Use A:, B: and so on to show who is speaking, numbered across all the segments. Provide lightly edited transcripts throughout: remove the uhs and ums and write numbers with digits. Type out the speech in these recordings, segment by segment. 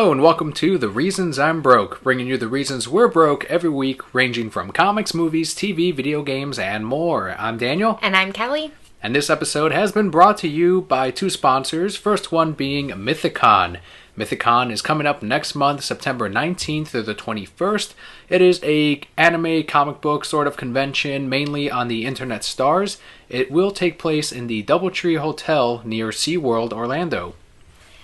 A: Hello and welcome to The Reasons I'm Broke, bringing you the reasons we're broke every week, ranging from comics, movies, TV, video games, and more. I'm Daniel.
B: And I'm Kelly.
A: And this episode has been brought to you by two sponsors, first one being Mythicon. Mythicon is coming up next month, September 19th through the 21st. It is a anime comic book sort of convention, mainly on the internet stars. It will take place in the Doubletree Hotel near SeaWorld, Orlando.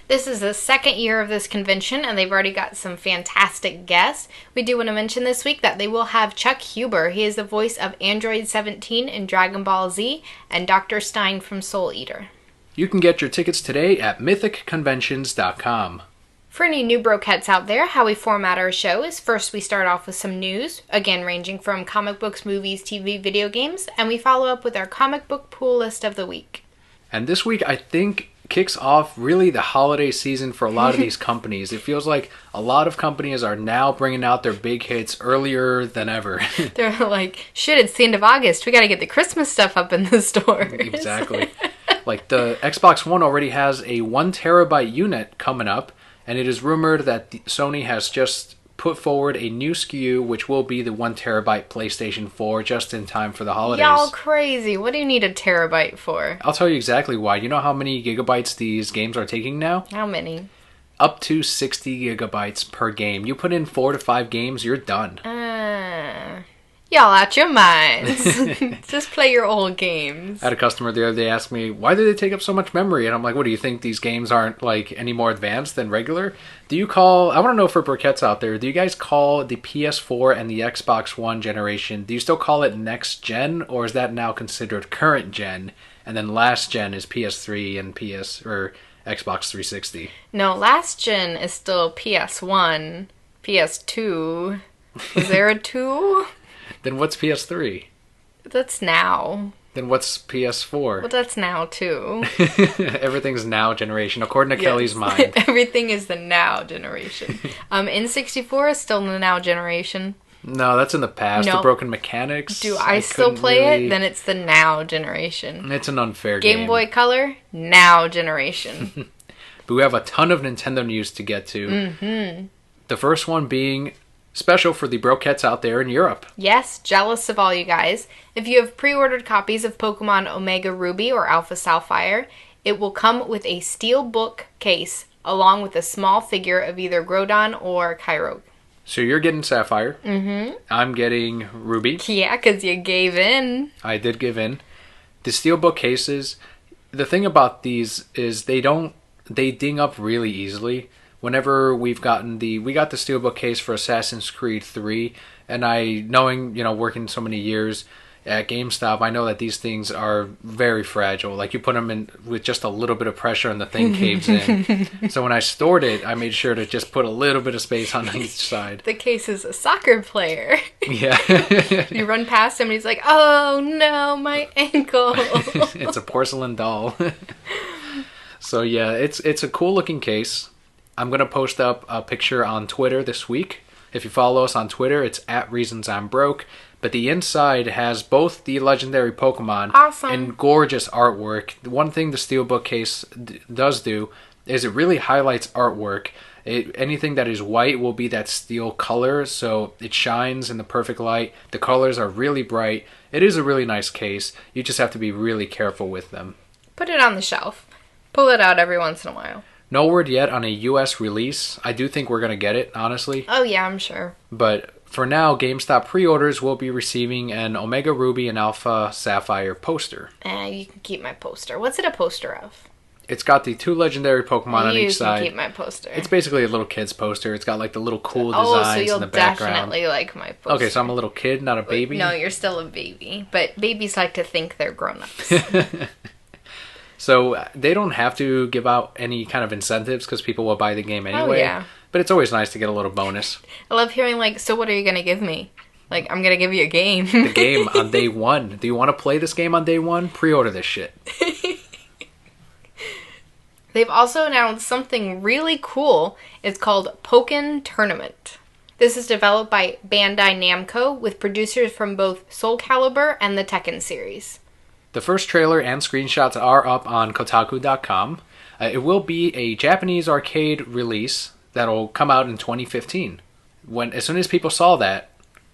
B: This is the second year of this convention, and they've already got some fantastic guests. We do want to mention this week that they will have Chuck Huber. He is the voice of Android 17 in Dragon Ball Z, and Dr. Stein from Soul Eater.
A: You can get your tickets today at mythicconventions.com.
B: For any new brokeheads out there, how we format our show is first we start off with some news, again ranging from comic books, movies, TV, video games, and we follow up with our comic book pool list of the week.
A: And this week, I think, kicks off really the holiday season for a lot of these companies. It feels like a lot of companies are now bringing out their big hits earlier than ever.
B: They're like, shit, it's the end of August. We got to get the Christmas stuff up in the stores.
A: Exactly. Like the Xbox One already has a 1 terabyte unit coming up, and it is rumored that Sony has just put forward a new SKU, which will be the 1 terabyte PlayStation 4 just in time for the holidays.
B: Y'all crazy. What do you need a terabyte for?
A: I'll tell you exactly why. You know how many gigabytes these games are taking now?
B: How many?
A: Up to 60 gigabytes per game. You put in 4 to 5 games, you're done.
B: Y'all out your minds. Just play your old games.
A: I had a customer the other day ask me, why do they take up so much memory? And I'm like, what, do you think these games aren't like any more advanced than regular? I want to know for Burkett's out there, do you guys call the PS4 and the Xbox One generation, do you still call it next gen, or is that now considered current gen? And then last gen is PS3 and Xbox 360.
B: No, last gen is still PS1, PS2. Is there a 2?
A: Then what's PS3?
B: That's now.
A: Then what's PS4?
B: Well, that's now, too.
A: Everything's now generation, according to Kelly's mind.
B: Everything is the now generation. N64 is still the now generation.
A: No, that's in the past.
B: Nope.
A: The broken mechanics.
B: Do I still play it? Then it's the now generation.
A: It's an unfair game.
B: Game Boy Color, now generation.
A: But we have a ton of Nintendo news to get to.
B: Mm-hmm.
A: The first one being special for the brokettes out there in Europe.
B: Yes, jealous of all you guys. If you have pre-ordered copies of Pokemon Omega Ruby or Alpha Sapphire, it will come with a steel book case along with a small figure of either Groudon or Kyogre.
A: So you're getting Sapphire.
B: Mm-hmm.
A: I'm getting Ruby.
B: Yeah, because you gave in.
A: I did give in. The steelbook cases, the thing about these is they ding up really easily. Whenever we got the steelbook case for Assassin's Creed 3, and knowing, working so many years at GameStop, I know that these things are very fragile. Like, you put them in with just a little bit of pressure and the thing caves in. So when I stored it, I made sure to just put a little bit of space on each side.
B: The case is a soccer player.
A: Yeah.
B: You run past him and he's like, oh no, my ankle.
A: It's a porcelain doll. So yeah, it's a cool looking case. I'm going to post up a picture on Twitter this week. If you follow us on Twitter, it's @ReasonsI'mBroke. But the inside has both the legendary Pokemon and gorgeous artwork. One thing the steelbook case does do is it really highlights artwork. Anything that is white will be that steel color, so it shines in the perfect light. The colors are really bright. It is a really nice case. You just have to be really careful with them.
B: Put it on the shelf. Pull it out every once in a while.
A: No word yet on a US release. I do think we're going to get it, honestly.
B: Oh yeah, I'm sure.
A: But for now, GameStop pre-orders will be receiving an Omega Ruby and Alpha Sapphire poster.
B: You can keep my poster. What's it a poster of?
A: It's got the 2 legendary Pokemon on each side.
B: You can keep my poster.
A: It's basically a little kid's poster. It's got like the little cool designs in the background.
B: Oh, so you'll definitely like my poster.
A: Okay, so I'm a little kid, not a baby?
B: No, you're still a baby. But babies like to think they're grown-ups.
A: So they don't have to give out any kind of incentives because people will buy the game anyway.
B: Oh, yeah.
A: But it's always nice to get a little bonus.
B: I love hearing so what are you going to give me? I'm going to give you a game.
A: The game on day 1. Do you want to play this game on day 1? Pre-order this shit.
B: They've also announced something really cool. It's called Pokken Tournament. This is developed by Bandai Namco with producers from both Soul Calibur and the Tekken series.
A: The first trailer and screenshots are up on Kotaku.com. It will be a Japanese arcade release. that'll come out in 2015. As soon as people saw that,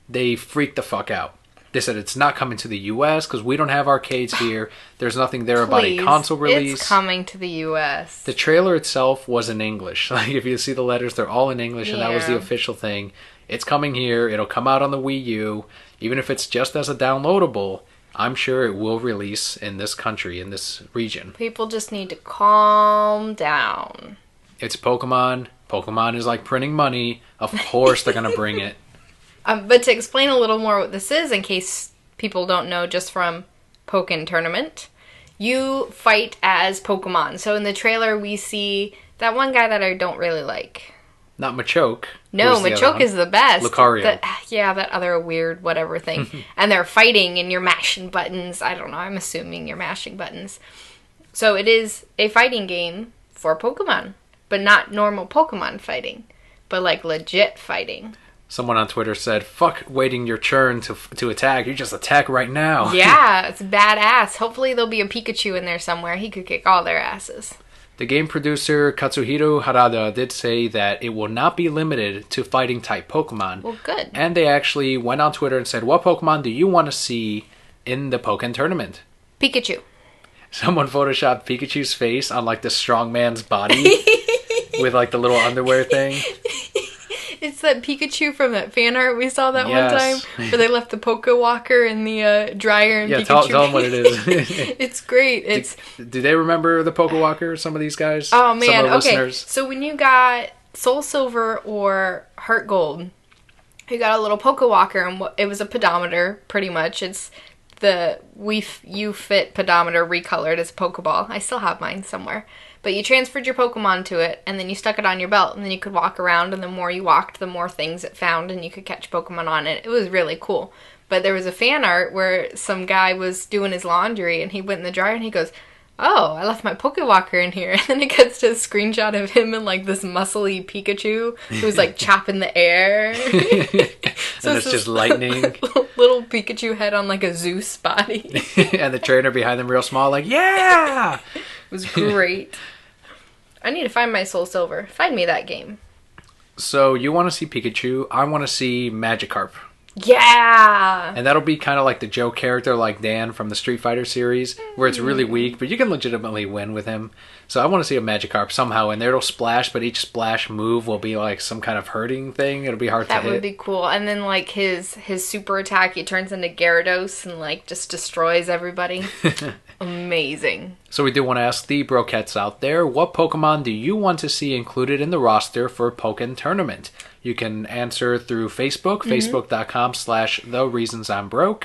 A: they freaked the fuck out. They said it's not coming to the U.S. because we don't have arcades here. There's nothing there about a console release.
B: It's coming to the U.S.
A: The trailer itself was in English. Like, if you see the letters, they're all in English, and that was the official thing. It's coming here. It'll come out on the Wii U. Even if it's just as a downloadable, I'm sure it will release in this country, in this region.
B: People just need to calm down.
A: It's Pokemon. Pokemon is like printing money. Of course they're going to bring it.
B: But to explain a little more what this is, in case people don't know just from Pokken Tournament, you fight as Pokemon. So in the trailer, we see that one guy that I don't really like.
A: Not Machoke.
B: No, Machoke is the best.
A: Lucario.
B: That other weird whatever thing. And they're fighting and you're mashing buttons. I don't know, I'm assuming you're mashing buttons. So it is a fighting game for Pokemon. But not normal Pokemon fighting. But like legit fighting.
A: Someone on Twitter said, fuck waiting your turn to attack. You just attack right now.
B: Yeah, it's badass. Hopefully there'll be a Pikachu in there somewhere. He could kick all their asses.
A: The game producer, Katsuhiro Harada, did say that it will not be limited to fighting-type Pokemon.
B: Well, good.
A: And they actually went on Twitter and said, what Pokemon do you want to see in the Pokken Tournament?
B: Pikachu.
A: Someone photoshopped Pikachu's face on, like, the strong man's body with, like, the little underwear thing.
B: It's that Pikachu from that fan art we saw that one time, where they left the Poké Walker in the dryer and Pikachu.
A: Tell them what it is.
B: It's great.
A: Do they remember the Poké Walker, some of these guys?
B: Oh, man,
A: some of the
B: okay.
A: Listeners?
B: So when you got Soul Silver or Heart Gold, you got a little Poké Walker, and it was a pedometer, pretty much. It's the You Fit pedometer recolored as a Pokeball. I still have mine somewhere. But you transferred your Pokemon to it, and then you stuck it on your belt, and then you could walk around, and the more you walked, the more things it found, and you could catch Pokemon on it. It was really cool. But there was a fan art where some guy was doing his laundry, and he went in the dryer, and he goes, oh, I left my Pokewalker in here. And then it gets to a screenshot of him and, like, this muscly Pikachu who's, like, chopping the air.
A: So it's just lightning.
B: Little Pikachu head on, like, a Zeus body.
A: And the trainer behind them real small, like, yeah!
B: It was great. I need to find my Soul Silver. Find me that game.
A: So you want to see Pikachu. I want to see Magikarp.
B: Yeah!
A: And that'll be kind of like the Joe character, like Dan from the Street Fighter series, where it's really weak, but you can legitimately win with him. So I want to see a Magikarp somehow in there. It'll splash, but each splash move will be like some kind of hurting thing. It'll be hard to hit.
B: That would be cool. And then like his super attack, he turns into Gyarados and like just destroys everybody. Amazing.
A: So we do want to ask the Brokettes out there, what Pokemon do you want to see included in the roster for Pokken Tournament? You can answer through Facebook, facebook.com/TheReasonsI'mBroke.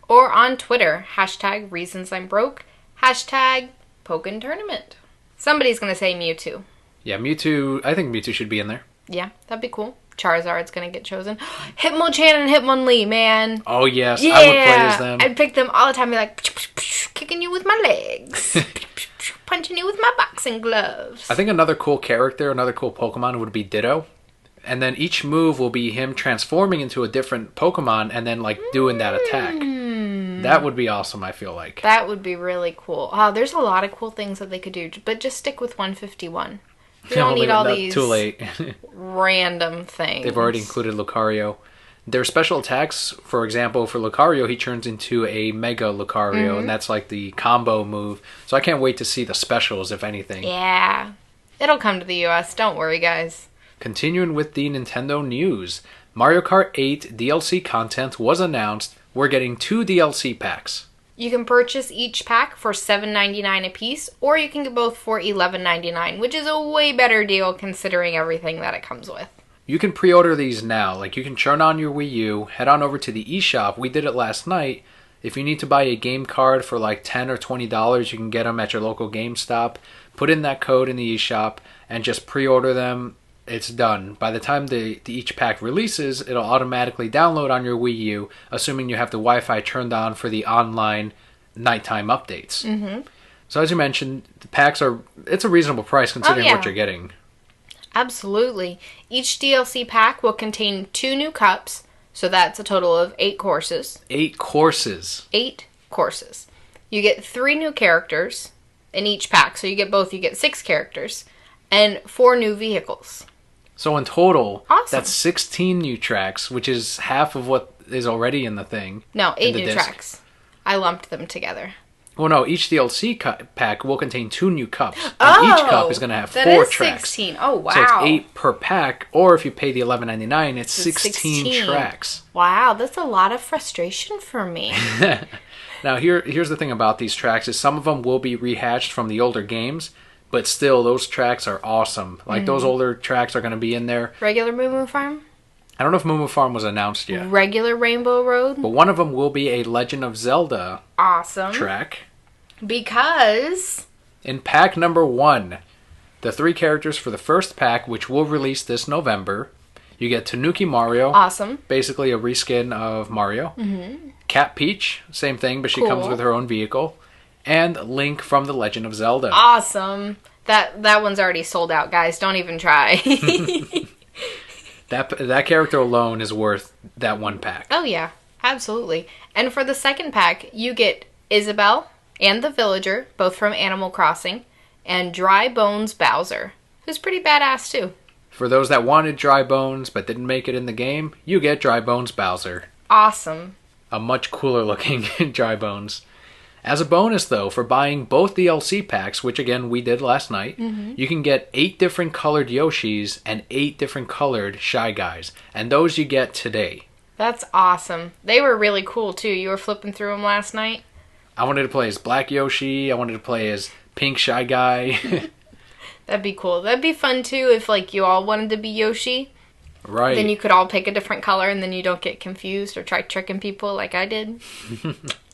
B: Or on Twitter, #ReasonsI'mBroke, #Pokken Tournament. Somebody's going to say Mewtwo.
A: Yeah, Mewtwo, I think Mewtwo should be in there.
B: Yeah, that'd be cool. Charizard's going to get chosen. Hitmonchan and Hitmonlee, man.
A: Oh, yes.
B: Yeah,
A: I would play as them.
B: I'd pick them all the time. Be like, kicking you with my legs. Punching you with my boxing gloves.
A: I think another cool character, another cool Pokemon would be Ditto. And then each move will be him transforming into a different Pokemon and then, like, doing that attack. That would be awesome, I feel like.
B: That would be really cool. Oh, there's a lot of cool things that they could do. But just stick with 151. We don't need all these
A: too late.
B: random things.
A: They've already included Lucario. Their special attacks, for example, for Lucario, he turns into a Mega Lucario, and that's like the combo move. So I can't wait to see the specials, if anything.
B: Yeah. It'll come to the US. Don't worry, guys.
A: Continuing with the Nintendo news, Mario Kart 8 DLC content was announced. We're getting 2 DLC packs.
B: You can purchase each pack for $7.99 a piece, or you can get both for $11.99, which is a way better deal considering everything that it comes with.
A: You can pre-order these now. Like, you can turn on your Wii U, head on over to the eShop. We did it last night. If you need to buy a game card for like $10 or $20, you can get them at your local GameStop. Put in that code in the eShop and just pre-order them. It's done. By the time each pack releases, it'll automatically download on your Wii U, assuming you have the Wi-Fi turned on for the online nighttime updates. So as you mentioned, the packs it's a reasonable price considering what you're getting.
B: Absolutely. Each DLC pack will contain 2 new cups, so that's a total of 8 courses.
A: 8 courses.
B: 8 courses. You get 3 new characters in each pack, so you get 6 characters, and 4 new vehicles.
A: So in total,
B: Awesome.
A: that's 16 new tracks, which is half of what is already in the thing.
B: No, 8 new
A: disc.
B: tracks. I lumped them together.
A: Well, no, each DLC pack will contain 2 new cups. And each cup is going to have 4 tracks.
B: 16. Oh, wow.
A: So it's 8 per pack, or if you pay the $11.99, it's 16 tracks.
B: Wow, that's a lot of frustration for me.
A: Now, here's the thing about these tracks is some of them will be rehatched from the older games, but still, those tracks are awesome. Like, those older tracks are going to be in there.
B: Regular Moo Moo Farm?
A: I don't know if Moo Moo Farm was announced yet.
B: Regular Rainbow Road?
A: But one of them will be a Legend of Zelda
B: Awesome.
A: track.
B: Because...
A: In pack number 1, the 3 characters for the first pack, which will release this November, you get Tanuki Mario.
B: Awesome.
A: Basically a reskin of Mario. Mm-hmm. Cat Peach, same thing, but she comes with her own vehicle. And Link from The Legend of Zelda.
B: Awesome. That one's already sold out, guys. Don't even try.
A: That character alone is worth that 1 pack.
B: Oh, yeah. Absolutely. And for the second pack, you get Isabelle and the Villager, both from Animal Crossing, and Dry Bones Bowser, who's pretty badass, too.
A: For those that wanted Dry Bones but didn't make it in the game, you get Dry Bones Bowser.
B: Awesome.
A: A much cooler looking Dry Bones. As a bonus, though, for buying both DLC packs, which again we did last night, you can get 8 different colored Yoshis and 8 different colored Shy Guys. And those you get today.
B: That's awesome. They were really cool, too. You were flipping through them last night.
A: I wanted to play as Black Yoshi. I wanted to play as Pink Shy Guy.
B: That'd be cool. That'd be fun, too, if, like, you all wanted to be Yoshi.
A: Right.
B: Then you could all pick a different color, and then you don't get confused or try tricking people like I did.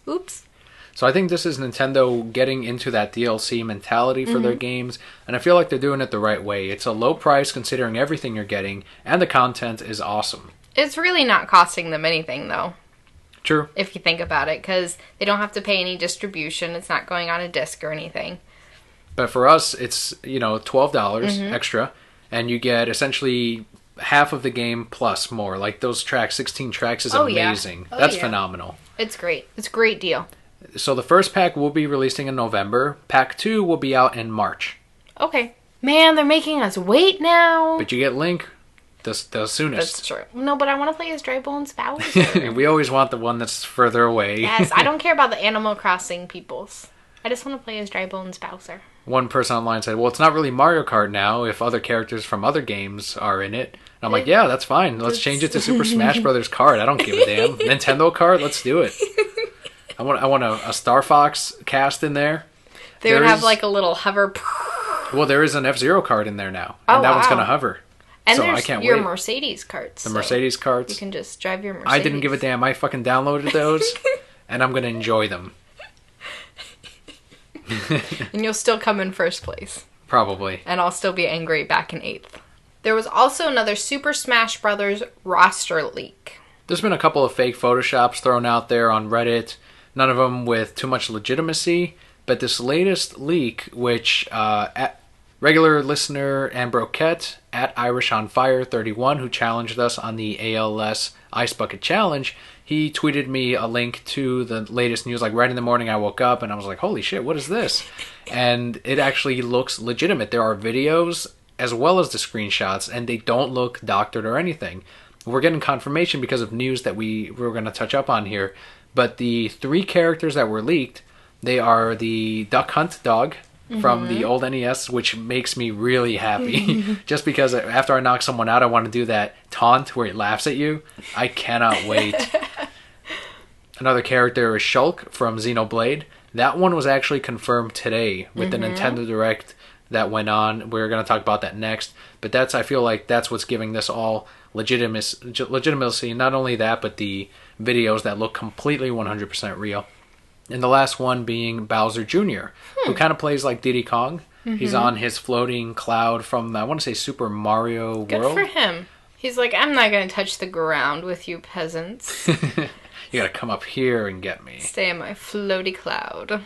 B: Oops.
A: So I think this is Nintendo getting into that DLC mentality for their games, and I feel like they're doing it the right way. It's a low price considering everything you're getting, and the content is awesome.
B: It's really not costing them anything, though.
A: True.
B: If you think about it, because they don't have to pay any distribution. It's not going on a disc or anything.
A: But for us, it's, $12 extra, and you get essentially half of the game plus more. Like those tracks, 16 tracks is amazing.
B: Yeah.
A: That's phenomenal.
B: It's great. It's a great deal.
A: So the first pack will be releasing in November. Pack 2 will be out in March.
B: Okay. Man, they're making us wait now.
A: But you get Link the soonest.
B: That's true. No, but I want to play as Dry Bones Bowser.
A: We always want the one that's further away.
B: Yes, I don't care about the Animal Crossing peoples. I just want to play as Dry Bones Bowser.
A: One person online said, well, it's not really Mario Kart now if other characters from other games are in it. And I'm like, yeah, that's fine. Let's change it to Super Smash Brothers Kart. I don't give a damn. Nintendo Kart, let's do it. I want a Star Fox cast in there.
B: They would have like a little hover.
A: Well, there is an F-Zero cart in there now. And that one's going to hover.
B: And
A: so
B: there's
A: I can't
B: your
A: wait.
B: Mercedes carts.
A: The Mercedes carts.
B: You can just drive your Mercedes.
A: I didn't give a damn. I fucking downloaded those. And I'm going to enjoy them.
B: And you'll still come in first place.
A: Probably.
B: And I'll still be angry back in 8th. There was also another Super Smash Brothers roster leak. There's
A: been a couple of fake photoshops thrown out there on Reddit. None of them with too much legitimacy. But this latest leak, which regular listener and Broquette at IrishOnFire31, who challenged us on the ALS Ice Bucket Challenge, he tweeted me a link to the latest news. Like right in the morning I woke up and I was like, holy shit, what is this? And it actually looks legitimate. There are videos as well as the screenshots, and they don't look doctored or anything. We're getting confirmation because of news that we're going to touch up on here. But the 3 characters that were leaked, they are the Duck Hunt dog from the old NES, which makes me really happy. Just because after I knock someone out, I want to do that taunt where it laughs at you. I cannot wait. Another character is Shulk from Xenoblade. That one was actually confirmed today with the Nintendo Direct that went on. We're going to talk about that next. But I feel like that's what's giving this all legitimacy. Not only that, but the videos that look completely 100% real. And the last one being Bowser Jr., who kind of plays like Diddy Kong. He's on his floating cloud from, I want to say, Super Mario World.
B: Good for him. He's like, I'm not going to touch the ground with you peasants.
A: You got to come up here and get me.
B: Stay in my floaty cloud.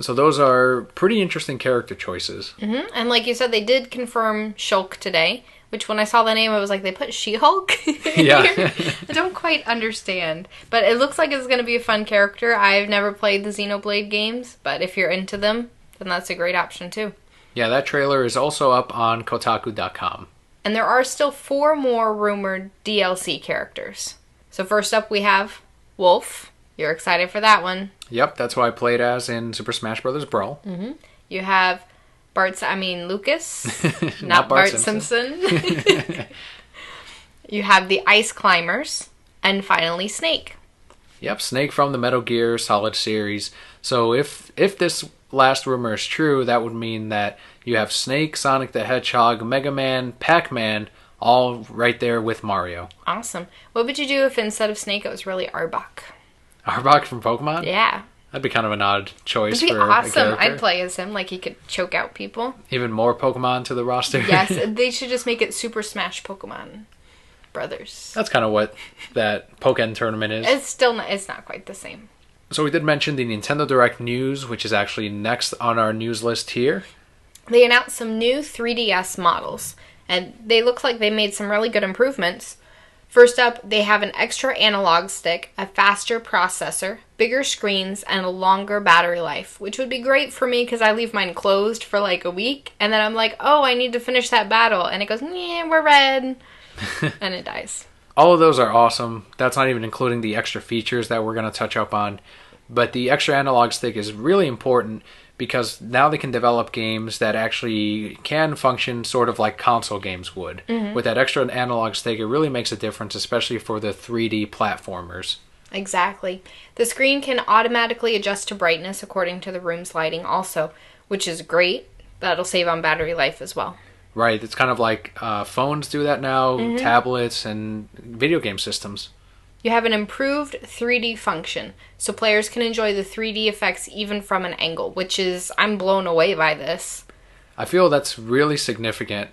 A: So those are pretty interesting character choices.
B: And like you said, they did confirm Shulk today, which when I saw the name, I was like, they put She-Hulk?
A: Yeah.
B: I don't quite understand. But it looks like it's going to be a fun character. I've never played the Xenoblade games, but if you're into them, then that's a great option too.
A: Yeah, that trailer is also up on Kotaku.com.
B: And there are still 4 more rumored DLC characters. So first up we have Wolf. You're excited for that one.
A: Yep, that's who I played as in Super Smash Bros. Brawl.
B: Mm-hmm. You have Lucas,
A: not
B: Bart Simpson. You have the Ice Climbers, and finally Snake.
A: Yep, Snake from the Metal Gear Solid series. So if this last rumor is true, that would mean that you have Snake, Sonic the Hedgehog, Mega Man, Pac-Man, all right there with Mario.
B: Awesome. What would you do if instead of Snake it was really Arbok?
A: Arbok from Pokemon?
B: Yeah.
A: That'd be kind of an odd choice.
B: It'd be
A: for
B: awesome.
A: a character.
B: I'd play as him, like he could choke out people.
A: Even more Pokemon to the roster?
B: Yes, they should just make it Super Smash Pokemon Brothers.
A: That's kind of what that Pokken Tournament is.
B: It's not quite the same.
A: So we did mention the Nintendo Direct news, which is actually next on our news list here.
B: They announced some new 3DS models, and they look like they made some really good improvements. First up, they have an extra analog stick, a faster processor, bigger screens, and a longer battery life, which would be great for me because I leave mine closed for like a week, and then I'm like, oh, I need to finish that battle, and it goes, yeah, we're red, and it dies.
A: All of those are awesome. That's not even including the extra features that we're going to touch up on. But the extra analog stick is really important because now they can develop games that actually can function sort of like console games would. Mm-hmm. With that extra analog stick, it really makes a difference, especially for the 3D platformers.
B: Exactly. The screen can automatically adjust to brightness according to the room's lighting also, which is great. That'll save on battery life as well.
A: Right. It's kind of like phones do that now, mm-hmm. tablets, and video game systems.
B: You have an improved 3D function, so players can enjoy the 3D effects even from an angle, which is, I'm blown away by this.
A: I feel that's really significant.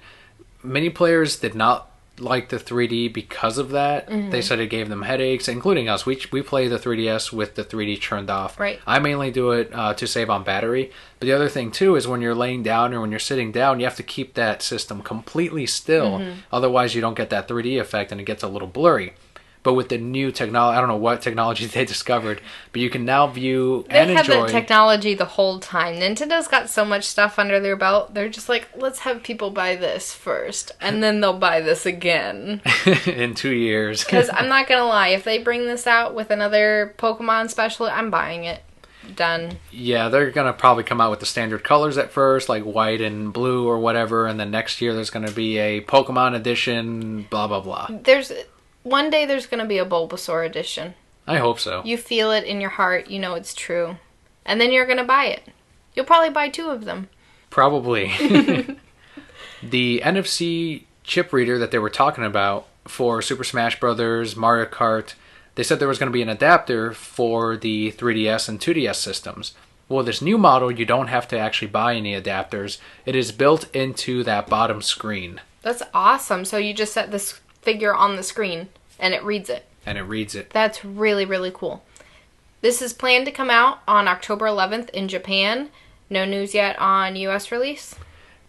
A: Many players did not like the 3D because of that. Mm-hmm. They said it gave them headaches, including us. We play the 3DS with the 3D turned off.
B: Right.
A: I mainly do it to save on battery. But the other thing, too, is when you're laying down or when you're sitting down, you have to keep that system completely still. Mm-hmm. Otherwise, you don't get that 3D effect and it gets a little blurry. But with the new technology, I don't know what technology they discovered, but you can now view and enjoy.
B: They had the technology the whole time. Nintendo's got so much stuff under their belt. They're just like, let's have people buy this first, and then they'll buy this again.
A: In 2 years.
B: Because I'm not going to lie, if they bring this out with another Pokemon special, I'm buying it. Done.
A: Yeah, they're going to probably come out with the standard colors at first, like white and blue or whatever, and then next year there's going to be a Pokemon edition, blah, blah, blah.
B: One day there's going to be a Bulbasaur edition.
A: I hope so.
B: You feel it in your heart. You know it's true. And then you're going to buy it. You'll probably buy 2 of them.
A: Probably. The NFC chip reader that they were talking about for Super Smash Bros., Mario Kart, they said there was going to be an adapter for the 3DS and 2DS systems. Well, this new model, you don't have to actually buy any adapters. It is built into that bottom screen.
B: That's awesome. So you just set this figure on the screen and it reads it. That's really, really cool. This is planned to come out on October 11th in Japan. No news yet on US release.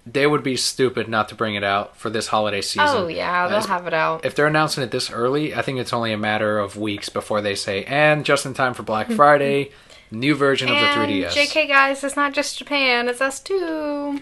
A: They would be stupid not to bring it out for this holiday season.
B: Oh yeah, they'll have it out.
A: If they're announcing it this early, I think it's only a matter of weeks before they say, and just in time for Black Friday, new version of the 3DS.
B: JK guys, it's not just Japan, it's us too.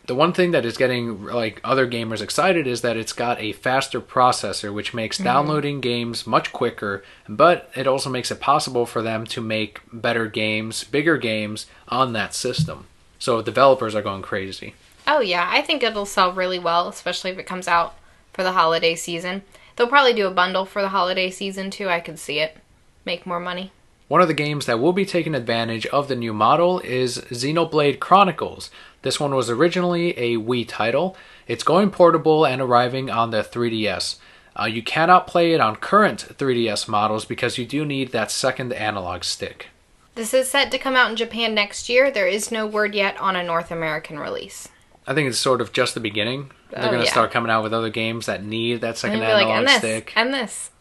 A: The one thing that is getting like other gamers excited is that it's got a faster processor, which makes downloading games much quicker, but it also makes it possible for them to make better games, bigger games on that system. So developers are going crazy.
B: Oh yeah, I think it'll sell really well, especially if it comes out for the holiday season. They'll probably do a bundle for the holiday season too, I could see it. Make more money.
A: One of the games that will be taking advantage of the new model is Xenoblade Chronicles. This one was originally a Wii title. It's going portable and arriving on the 3DS. You cannot play it on current 3DS models because you do need that second analog stick.
B: This is set to come out in Japan next year. There is no word yet on a North American release.
A: I think it's sort of just the beginning. They're going to start coming out with other games that need that second analog stick.
B: And this.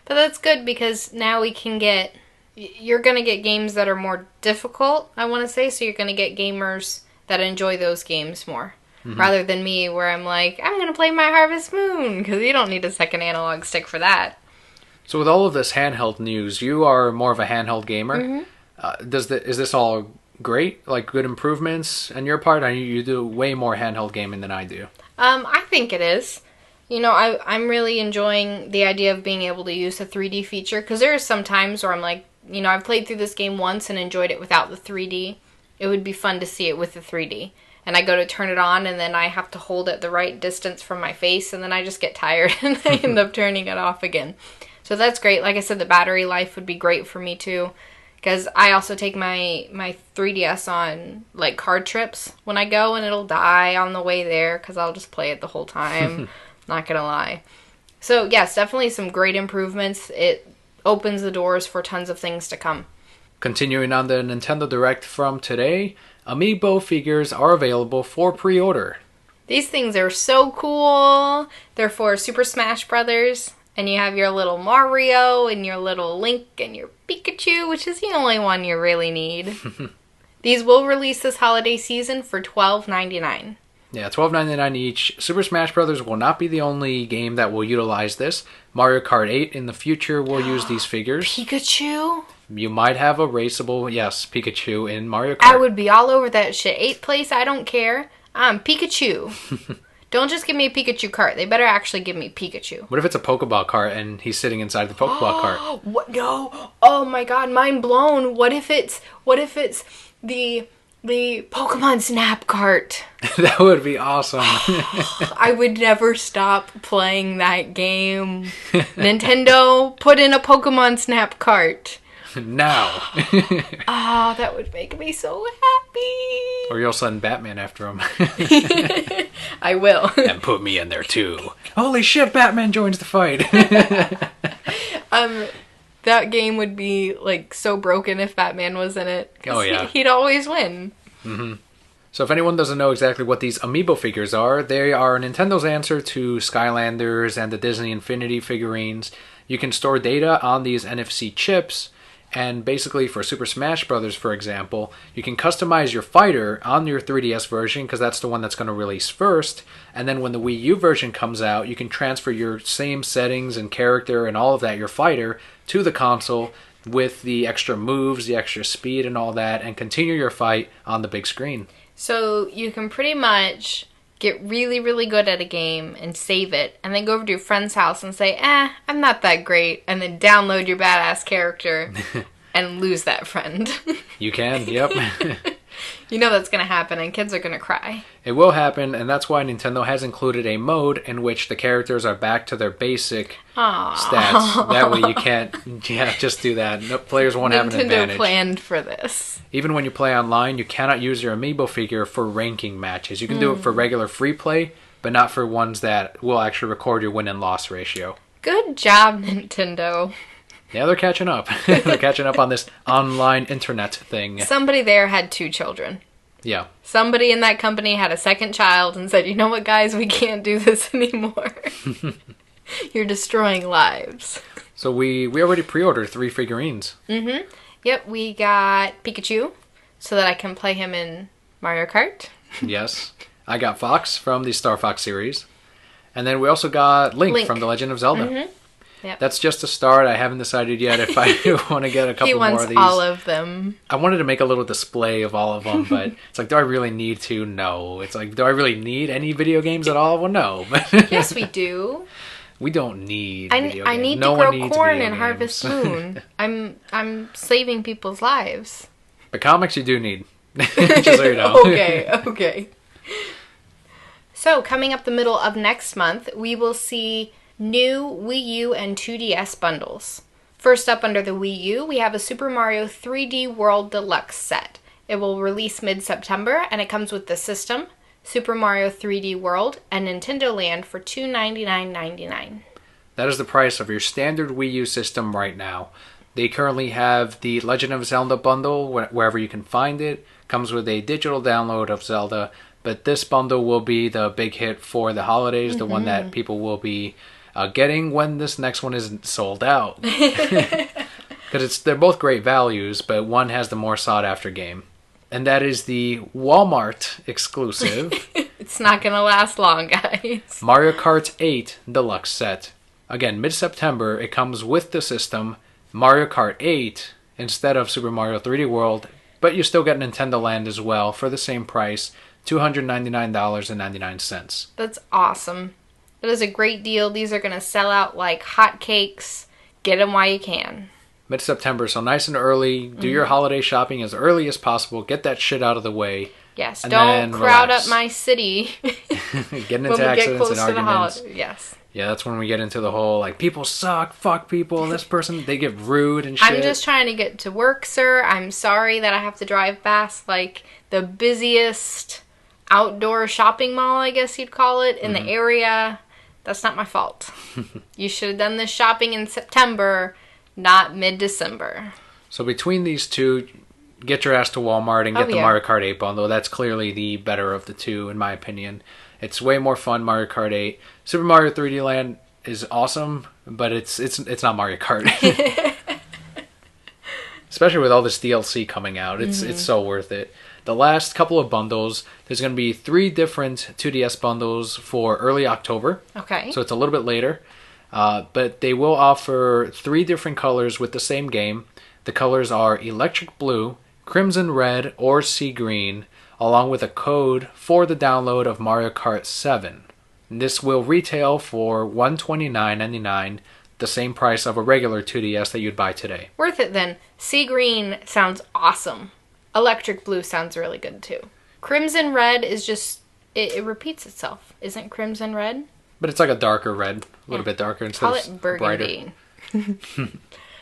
B: But that's good because now we can get... You're going to get games that are more difficult, I want to say. So you're going to get gamers that enjoy those games more. Mm-hmm. Rather than me where I'm like, I'm going to play my Harvest Moon. Because you don't need a second analog stick for that.
A: So with all of this handheld news, you are more of a handheld gamer. Mm-hmm. Is this all great? Like good improvements on your part? You do way more handheld gaming than I do.
B: I think it is. I'm really enjoying the idea of being able to use the 3D feature, because there are some times where I'm like, I've played through this game once and enjoyed it without the 3D. It would be fun to see it with the 3D. And I go to turn it on, and then I have to hold it the right distance from my face, and then I just get tired, and I end up turning it off again. So that's great. Like I said, the battery life would be great for me, too. Because I also take my 3DS on, like, card trips when I go, and it'll die on the way there, because I'll just play it the whole time. Not gonna lie. So, yes, definitely some great improvements. It opens the doors for tons of things to come.
A: Continuing on the Nintendo Direct from today, Amiibo figures are available for pre-order.
B: These things are so cool. They're for Super Smash Brothers. And you have your little Mario and your little Link and your Pikachu, which is the only one you really need. These will release this holiday season for $12.99.
A: Yeah, $12.99 each. Super Smash Bros. Will not be the only game that will utilize this. Mario Kart 8 in the future will use these figures.
B: Pikachu?
A: You might have a raceable, yes, Pikachu in Mario Kart.
B: I would be all over that shit. 8th place, I don't care. I'm Pikachu. Don't just give me a Pikachu cart. They better actually give me Pikachu.
A: What if it's a Pokeball cart and he's sitting inside the Pokeball cart?
B: What? No. Oh my god, mind blown. What if it's the Pokemon Snap cart?
A: That would be awesome.
B: I would never stop playing that game. Nintendo, put in a Pokemon Snap cart.
A: Now.
B: Oh, that would make me so happy.
A: Or you'll send Batman after him.
B: I will.
A: And put me in there too. Holy shit, Batman joins the fight.
B: That game would be like so broken if Batman was in it.
A: Oh yeah.
B: He'd always win.
A: Mm-hmm. So if anyone doesn't know exactly what these Amiibo figures are, they are Nintendo's answer to Skylanders and the Disney Infinity figurines. You can store data on these NFC chips. And basically for Super Smash Bros., for example, you can customize your fighter on your 3DS version, because that's the one that's going to release first. And then when the Wii U version comes out, you can transfer your same settings and character and all of that, your fighter, to the console with the extra moves, the extra speed and all that, and continue your fight on the big screen.
B: So you can pretty much get really, really good at a game and save it, and then go over to your friend's house and say, I'm not that great, and then download your badass character and lose that friend.
A: You can, yep.
B: You know that's going to happen, and kids are going to cry.
A: It will happen, and that's why Nintendo has included a mode in which the characters are back to their basic stats. That way you can't, just do that. No, players won't have an advantage.
B: Nintendo planned for this.
A: Even when you play online, you cannot use your Amiibo figure for ranking matches. You can do it for regular free play, but not for ones that will actually record your win and loss ratio.
B: Good job, Nintendo.
A: Yeah, they're catching up. They're catching up on this online internet thing.
B: Somebody there had 2 children.
A: Yeah.
B: Somebody in that company had a second child and said, you know what, guys, we can't do this anymore. You're destroying lives.
A: So we already pre-ordered 3 figurines.
B: Mm-hmm. Yep, we got Pikachu, so that I can play him in Mario Kart.
A: Yes. I got Fox from the Star Fox series. And then we also got Link. From The Legend of Zelda. Mm-hmm. Yep. That's just a start. I haven't decided yet if I want to get a couple more of these.
B: He wants all of them.
A: I wanted to make a little display of all of them, but it's like, do I really need to? No. It's like, do I really need any video games at all? Well, no.
B: Yes, we do.
A: We don't need video games.
B: I need to grow corn and harvest moon. I'm saving people's lives.
A: But comics you do need. Just so you know.
B: Okay. So, coming up the middle of next month, we will see new Wii U and 2DS bundles. First up under the Wii U, we have a Super Mario 3D World Deluxe set. It will release mid-September, and it comes with the system, Super Mario 3D World, and Nintendo Land for $299.99.
A: That is the price of your standard Wii U system right now. They currently have the Legend of Zelda bundle, wherever you can find it. Comes with a digital download of Zelda, but this bundle will be the big hit for the holidays, the one that people will be getting when this next one isn't sold out. Because they're both great values, but one has the more sought-after game. And that is the Walmart exclusive.
B: It's not going to last long, guys.
A: Mario Kart 8 Deluxe Set. Again, mid-September, it comes with the system, Mario Kart 8 instead of Super Mario 3D World, but you still get Nintendo Land as well for the same price, $299.99.
B: That's awesome. That is a great deal. These are going to sell out like hotcakes. Get them while you can.
A: Mid-September, so nice and early. Do your holiday shopping as early as possible. Get that shit out of the way.
B: Yes, don't crowd
A: relax.
B: up my city.
A: Getting into accidents and arguments.
B: Yes.
A: Yeah, that's when we get into the whole, like, people suck, fuck people, this person, they get rude and shit.
B: I'm just trying to get to work, sir. I'm sorry that I have to drive past, like, the busiest outdoor shopping mall, I guess you'd call it, in the area. That's not my fault. You should have done this shopping in September, not mid-December.
A: So between these two, get your ass to Walmart and get the Mario Kart 8 bundle. That's clearly the better of the two, in my opinion. It's way more fun, Mario Kart 8. Super Mario 3D Land is awesome, but it's not Mario Kart. Especially with all this DLC coming out. It's so worth it. The last couple of bundles, there's going to be 3 different 2DS bundles for early October.
B: Okay.
A: So it's a little bit later. But they will offer 3 different colors with the same game. The colors are Electric Blue, Crimson Red, or Sea Green, along with a code for the download of Mario Kart 7. This will retail for $129.99, the same price of a regular 2DS that you'd buy today.
B: Worth it then. Sea Green sounds awesome. Electric Blue sounds really good too. Crimson Red is just, it repeats itself. Isn't Crimson Red?
A: But it's like a darker red, a little bit darker instead
B: Call
A: of
B: it burgundy.
A: brighter.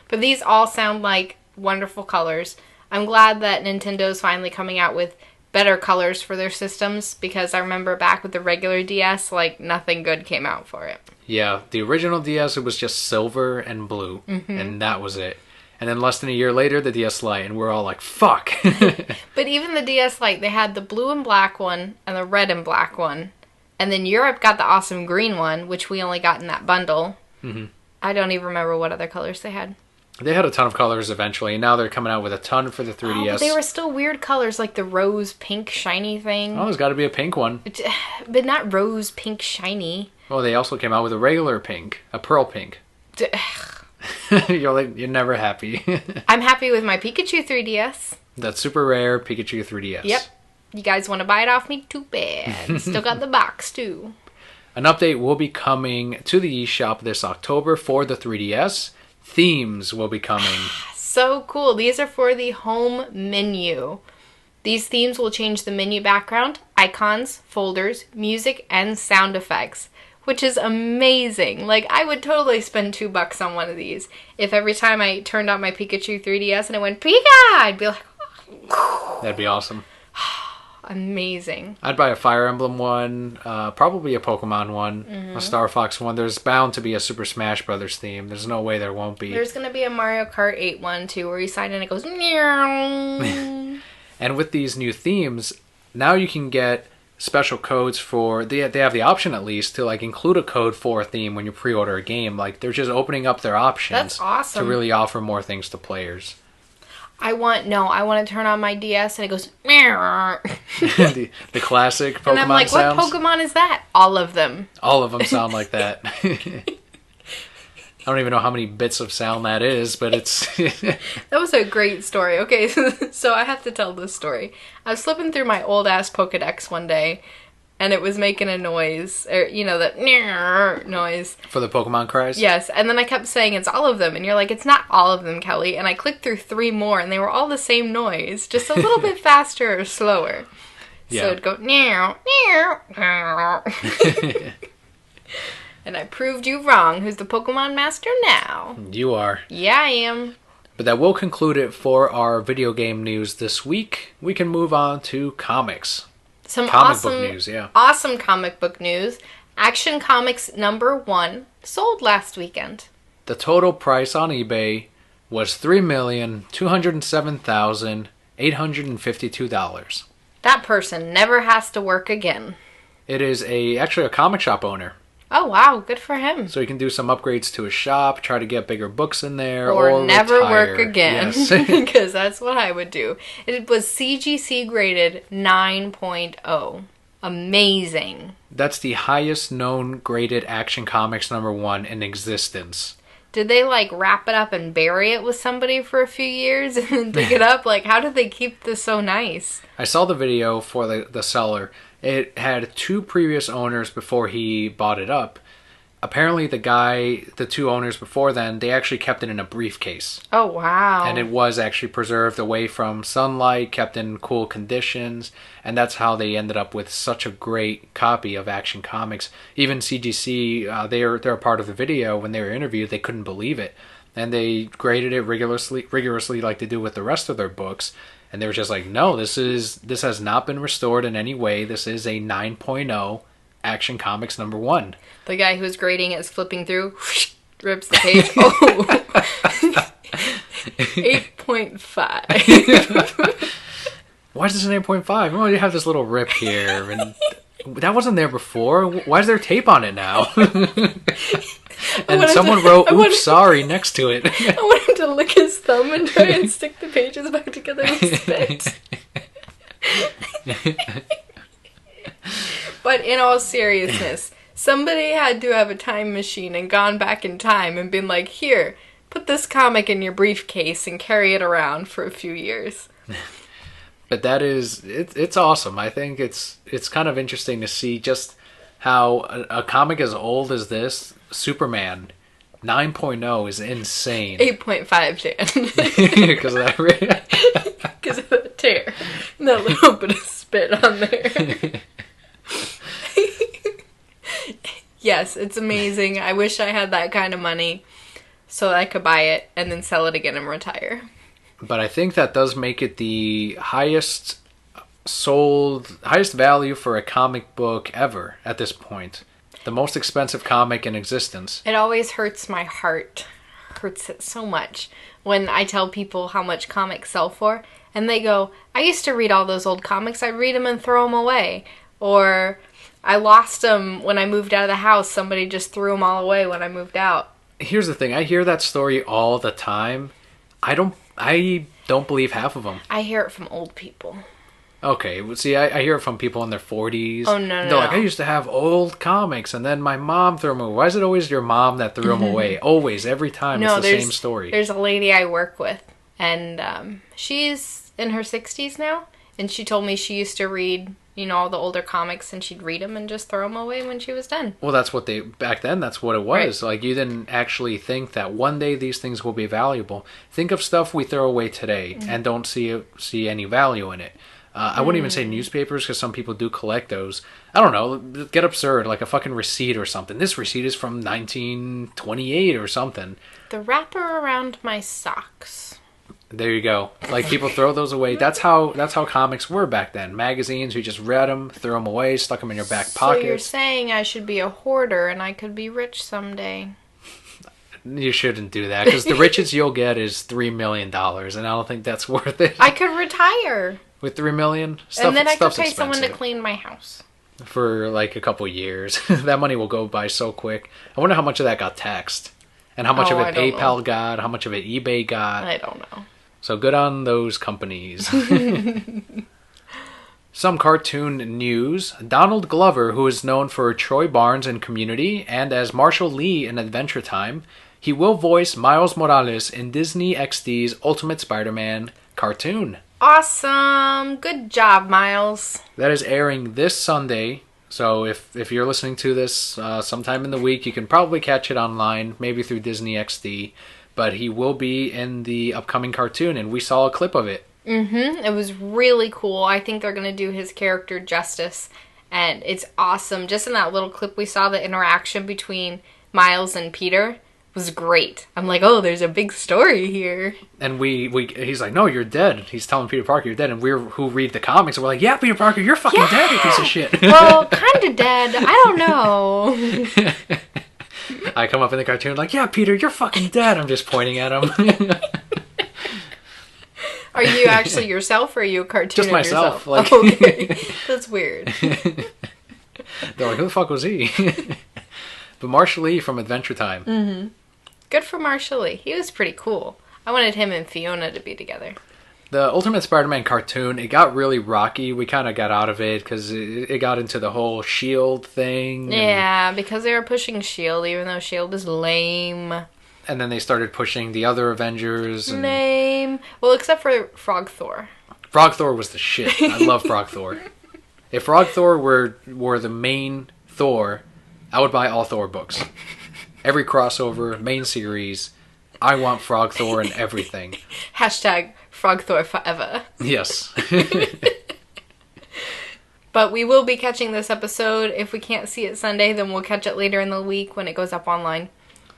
B: But these all sound like wonderful colors. I'm glad that Nintendo's finally coming out with better colors for their systems, because I remember back with the regular DS, like, nothing good came out for it.
A: Yeah, the original DS, it was just silver and blue, and that was it. And then less than a year later, the DS Lite, and we're all like, fuck!
B: But even the DS Lite, they had the blue and black one, and the red and black one. And then Europe got the awesome green one, which we only got in that bundle. I don't even remember what other colors they had.
A: They had a ton of colors eventually, and now they're coming out with a ton for the 3DS.
B: Oh, but they were still weird colors, like the rose pink shiny thing.
A: Oh, there's got to be a pink one.
B: But not rose pink shiny.
A: Well, they also came out with a regular pink, a pearl pink. You're never happy.
B: I'm happy with my Pikachu 3DS.
A: That's super rare Pikachu 3DS.
B: Yep. You guys want to buy it off me? Too bad. Still got the box, too.
A: An update will be coming to the eShop this October for the 3DS. Themes will be coming.
B: So cool. These are for the home menu. These themes will change the menu background, icons, folders, music, and sound effects, which is amazing. Like, I would totally spend $2 on one of these. If every time I turned on my Pikachu 3DS and it went, Pika! I'd be like,
A: that'd be awesome.
B: Amazing.
A: I'd buy a Fire Emblem one, probably a Pokemon one, a Star Fox one. There's bound to be a Super Smash Brothers theme. There's no way there won't be.
B: There's going to be a Mario Kart 8 one, too, where you sign in and it goes, meow.
A: And with these new themes, now you can get special codes for, they have the option at least to like include a code for a theme when you pre-order a game. Like, they're just opening up their options.
B: That's awesome.
A: To really offer more things to players.
B: I want to turn on my DS and it goes, meow.
A: the classic Pokemon sounds.
B: And I'm like,
A: sounds.
B: what Pokemon is that? All of them.
A: All of them sound like that. I don't even know how many bits of sound that is, but it's...
B: That was a great story. Okay, so I have to tell this story. I was flipping through my old-ass Pokedex one day, and it was making a noise, or, you know, that noise.
A: For the Pokemon cries?
B: Yes, and then I kept saying, it's all of them, and you're like, it's not all of them, Kelly. And I clicked through 3 more, and they were all the same noise, just a little bit faster or slower.
A: Yeah.
B: So it'd go, meow, meow, meow. And I proved you wrong. Who's the Pokemon Master now?
A: You are.
B: Yeah, I am.
A: But that will conclude it for our video game news this week. We can move on to comics.
B: Some
A: comic book news, yeah.
B: Awesome comic book news. Action Comics #1 sold last weekend.
A: The total price on eBay was $3,207,852.
B: That person never has to work again.
A: It is actually a comic shop owner.
B: Oh, wow. Good for him.
A: So he can do some upgrades to his shop, try to get bigger books in there,
B: or never
A: retire.
B: work again.
A: Yes.
B: Because that's what I would do. It was CGC graded 9.0. Amazing.
A: That's the highest known graded Action Comics #1 in existence.
B: Did they, like, wrap it up and bury it with somebody for a few years and then dig it up? Like, how did they keep this so nice?
A: I saw the video for the seller. It had 2 previous owners before he bought it up. Apparently the 2 owners before then, they actually kept it in a briefcase.
B: Oh, wow.
A: And it was actually preserved away from sunlight, kept in cool conditions, and that's how they ended up with such a great copy of Action Comics. Even CGC, they're a part of the video. When they were interviewed, they couldn't believe it. And they graded it rigorously like they do with the rest of their books. And they were just like, no, this has not been restored in any way. This is a 9.0 Action Comics #1.
B: The guy who's grading it is flipping through, rips the page. Oh, 8.5.
A: Why is this an 8.5? Oh, you have this little rip here, and that wasn't there before. Why is there tape on it now? And someone wrote, "Oops, sorry," next to it.
B: I want him to lick his thumb and try and stick the pages back together with spit. But in all seriousness, somebody had to have a time machine and gone back in time and been like, here, put this comic in your briefcase and carry it around for a few years.
A: But that is, it's awesome. I think it's kind of interesting to see just how a comic as old as this, Superman 9.0, is insane.
B: 8.5, Dan.
A: Because of that.
B: Because of that tear. And that little bit of spit on there. Yes, it's amazing. I wish I had that kind of money so that I could buy it and then sell it again and retire.
A: But I think that does make it the highest value for a comic book ever at this point. The most expensive comic in existence.
B: It always hurts my heart. Hurts it so much when I tell people how much comics sell for. And they go, I used to read all those old comics. I'd read them and throw them away. Or I lost them when I moved out of the house. Somebody just threw them all away when I moved out.
A: Here's the thing. I hear that story all the time. I don't believe half of them.
B: I hear it from old people.
A: Okay, well, see, I hear it from people in their 40s.
B: Oh, no.
A: They're like, I used to have old comics, and then my mom threw them away. Why is it always your mom that threw them away? Always, every time, it's the same story.
B: There's a lady I work with, and she's in her 60s now, and she told me she used to read, all the older comics, and she'd read them and just throw them away when she was done.
A: Well, back then, that's what it was. Right. Like, you didn't actually think that one day these things will be valuable. Think of stuff we throw away today and don't see any value in it. I wouldn't even say newspapers, because some people do collect those. I don't know, get absurd, like a fucking receipt or something. This receipt is from 1928 or something.
B: The wrapper around my socks.
A: There you go. Like, people throw those away. That's how comics were back then. Magazines, you just read them, threw them away, stuck them in your back pocket.
B: So you're saying I should be a hoarder and I could be rich someday?
A: You shouldn't do that, because the richest you'll get is $3 million, and I don't think that's worth it.
B: I could retire.
A: With $3 million?
B: And then I could pay someone to clean my house.
A: For like a couple years. That money will go by so quick. I wonder how much of that got taxed. And how much of it PayPal got, how much of it eBay got.
B: I don't know.
A: So good on those companies. Some cartoon news. Donald Glover, who is known for Troy Barnes in Community and as Marshall Lee in Adventure Time, he will voice Miles Morales in Disney XD's Ultimate Spider-Man cartoon.
B: Awesome! Good job, Miles.
A: That is airing this Sunday. So if you're listening to this sometime in the week, you can probably catch it online, maybe through Disney XD. But he will be in the upcoming cartoon, and we saw a clip of it.
B: It was really cool. I think they're going to do his character justice, and it's awesome. Just in that little clip we saw, the interaction between Miles and Peter was great. I'm like, oh, there's a big story here. And
A: he's like, no, you're dead. He's telling Peter Parker you're dead, and we're who read the comics, and we're like, yeah, Peter Parker, you're fucking dead, you piece of shit.
B: Well, kind of dead. I don't know.
A: I come up in the cartoon like, yeah, Peter, you're fucking dead. I'm just pointing at him.
B: Are you actually yourself, or are you a cartoon
A: just
B: of
A: myself.
B: Yourself?
A: Like...
B: Okay. That's weird.
A: They're like, who the fuck was he? But Marshall Lee from Adventure Time.
B: Good for Marshall Lee. He was pretty cool. I wanted him and Fiona to be together. The
A: Ultimate Spider-Man cartoon, it got really rocky. We kind of got out of it because it got into the whole S.H.I.E.L.D. thing.
B: Yeah, because they were pushing S.H.I.E.L.D., even though S.H.I.E.L.D. is lame.
A: And then they started pushing the other Avengers. And
B: Lame. Well, except for Frog Thor.
A: Frog Thor was the shit. I love Frog Thor. If Frog Thor were the main Thor, I would buy all Thor books. Every crossover, main series, I want Frog Thor and everything.
B: Hashtag Frog Thor forever.
A: Yes.
B: But we will be catching this episode. If we can't see it Sunday, then we'll catch it later in the week when it goes up online.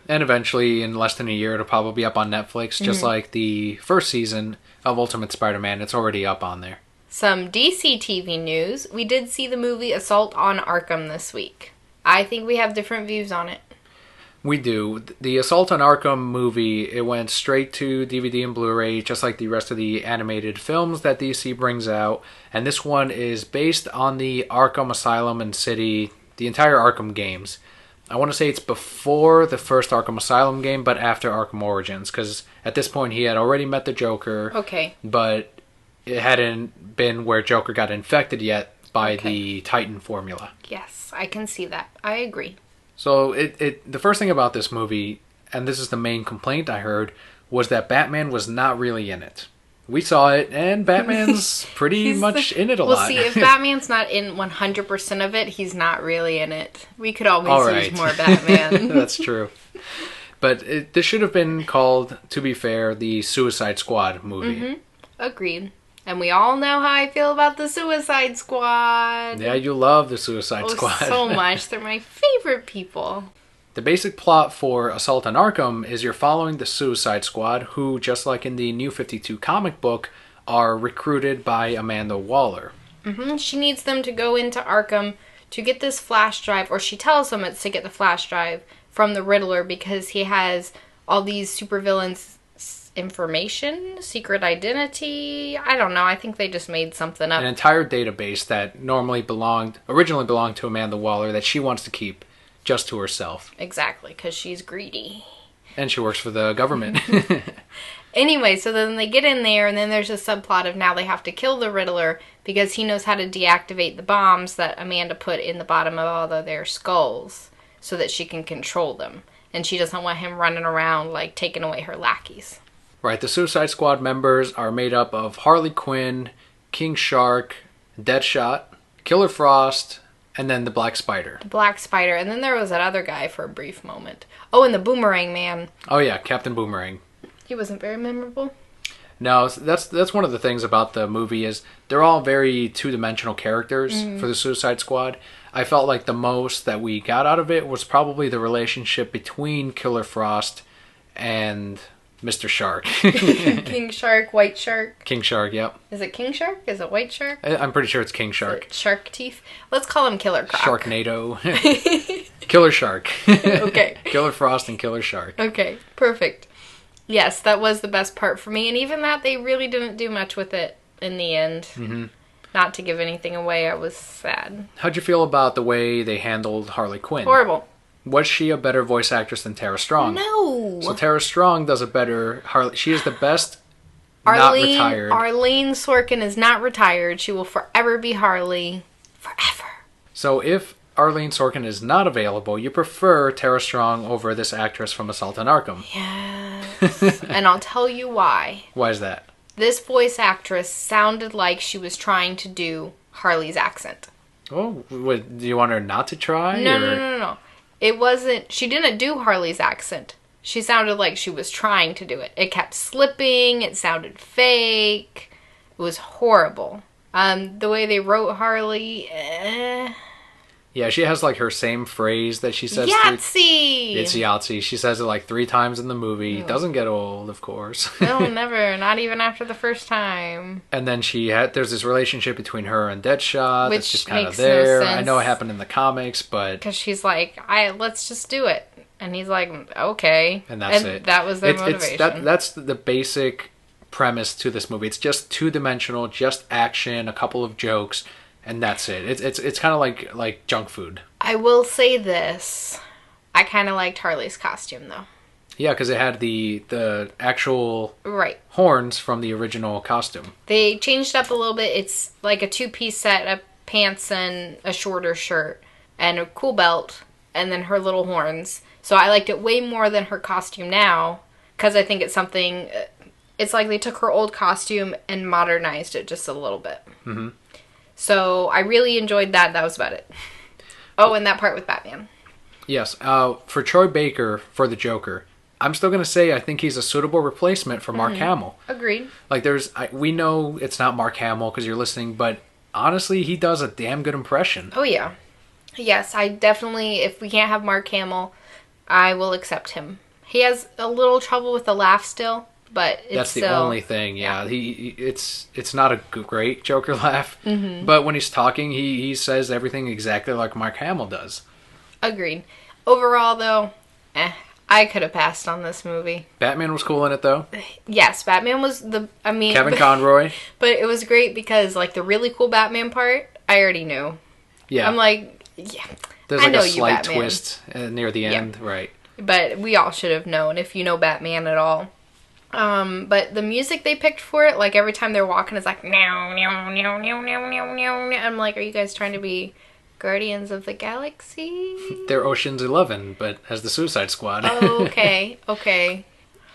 A: And eventually, in less than a year, it'll probably be up on Netflix, just like the first season of Ultimate Spider-Man. It's already up on there.
B: Some DC TV news. We did see the movie Assault on Arkham this week. I think we have different views on it.
A: We do. The Assault on Arkham movie, it went straight to DVD and Blu-ray, just like the rest of the animated films that DC brings out. And this one is based on the Arkham Asylum and City, the entire Arkham games. I want to say it's before the first Arkham Asylum game, but after Arkham Origins, because at this point he had already met the Joker.
B: Okay.
A: But it hadn't been where Joker got infected yet by the Titan formula.
B: Yes, I can see that. I agree.
A: So the first thing about this movie, and this is the main complaint I heard, was that Batman was not really in it. We saw it, and Batman's pretty much in it a lot.
B: Well, see, if Batman's not in 100% of it, he's not really in it. We could always use more Batman.
A: That's true. But this should have been called, to be fair, the Suicide Squad movie.
B: Mm-hmm. Agreed. And we all know how I feel about the Suicide Squad.
A: Yeah, you love the Suicide Squad.
B: So much. They're my favorite people.
A: The basic plot for Assault on Arkham is you're following the Suicide Squad, who, just like in the New 52 comic book, are recruited by Amanda Waller.
B: Mm-hmm. She needs them to go into Arkham to get this flash drive, or she tells them it's to get the flash drive from the Riddler because he has all these supervillains' information, secret identity. I don't know. I think they just made something up.
A: An entire database that originally belonged to Amanda Waller that she wants to keep just to herself.
B: Exactly, because she's greedy.
A: And she works for the government.
B: Anyway, so then they get in there, and then there's a subplot of now they have to kill the Riddler because he knows how to deactivate the bombs that Amanda put in the bottom of all of their skulls so that she can control them. And she doesn't want him running around, like, taking away her lackeys.
A: Right, the Suicide Squad members are made up of Harley Quinn, King Shark, Deadshot, Killer Frost, and then the Black Spider.
B: The Black Spider, and then there was that other guy for a brief moment. Oh, and the Boomerang Man.
A: Oh yeah, Captain Boomerang.
B: He wasn't very memorable.
A: No, that's one of the things about the movie is they're all very two-dimensional characters for the Suicide Squad. I felt like the most that we got out of it was probably the relationship between Killer Frost and Mr. Shark.
B: King Shark, White Shark.
A: King Shark, yep.
B: Is it King Shark? Is it White Shark?
A: I'm pretty sure it's King Shark.
B: Shark teeth? Let's call him Killer Croc.
A: Sharknado. Killer Shark.
B: Okay.
A: Killer Frost and Killer Shark.
B: Okay, perfect. Yes, that was the best part for me. And even that, they really didn't do much with it in the end. Mm-hmm. Not to give anything away, I was sad.
A: How'd you feel about the way they handled Harley Quinn?
B: Horrible.
A: Was she a better voice actress than Tara Strong?
B: No.
A: So Tara Strong does a better Harley. She is the best. Not retired.
B: Arlene Sorkin is not retired. She will forever be Harley. Forever.
A: So if Arlene Sorkin is not available, you prefer Tara Strong over this actress from Assault on Arkham.
B: Yes. And I'll tell you why.
A: Why is that?
B: This voice actress sounded like she was trying to do Harley's accent.
A: Oh, do you want her not to try?
B: No. It wasn't... She didn't do Harley's accent. She sounded like she was trying to do it. It kept slipping. It sounded fake. It was horrible. The way they wrote Harley...
A: Yeah, she has like her same phrase that she says.
B: Yahtzee!
A: It's Yahtzee. She says it like 3 times in the movie. Ew. Doesn't get old, of course.
B: No, never. Not even after the first time.
A: And then there's this relationship between her and Deadshot.
B: Which
A: that's just kind of
B: makes
A: there.
B: no sense.
A: I know it happened in the comics, but...
B: Because she's like, let's just do it. And he's like, okay.
A: And that's it.
B: That was their motivation.
A: That's the basic premise to this movie. It's just two-dimensional, just action, a couple of jokes... And that's it. It's kind of like junk food.
B: I will say this. I kind of liked Harley's costume, though.
A: Yeah, because it had the actual
B: horns
A: from the original costume.
B: They changed it up a little bit. It's like a 2-piece set of pants and a shorter shirt and a cool belt and then her little horns. So I liked it way more than her costume now, because I think it's something, it's like they took her old costume and modernized it just a little bit.
A: Mm-hmm.
B: So I really enjoyed that. That was about it. Oh, and that part with Batman.
A: Yes. For Troy Baker, for the Joker, I'm still going to say I think he's a suitable replacement for Mark Hamill.
B: Agreed.
A: Like, we know it's not Mark Hamill because you're listening, but honestly, he does a damn good impression.
B: Oh, yeah. Yes, I definitely, if we can't have Mark Hamill, I will accept him. He has a little trouble with the laugh still, but it's
A: That's the
B: still,
A: only thing, yeah. It's not a great Joker laugh,
B: Mm-hmm.
A: but when he's talking, he says everything exactly like Mark Hamill does.
B: Agreed. Overall, though, I could have passed on this movie.
A: Batman was cool in it, though.
B: Yes, Batman was
A: Kevin Conroy.
B: But it was great because, like, the really cool Batman part, I already knew.
A: Yeah.
B: I'm like, yeah,
A: There's
B: I
A: like
B: know
A: a slight
B: you, Batman.
A: twist near the end, right.
B: But we all should have known if you know Batman at all. But the music they picked for it, like every time they're walking, it's like meow, meow, meow, meow, meow, meow, meow. I'm like, are you guys trying to be Guardians of the Galaxy?
A: They're Ocean's 11, but as the Suicide Squad.
B: Oh, okay, okay.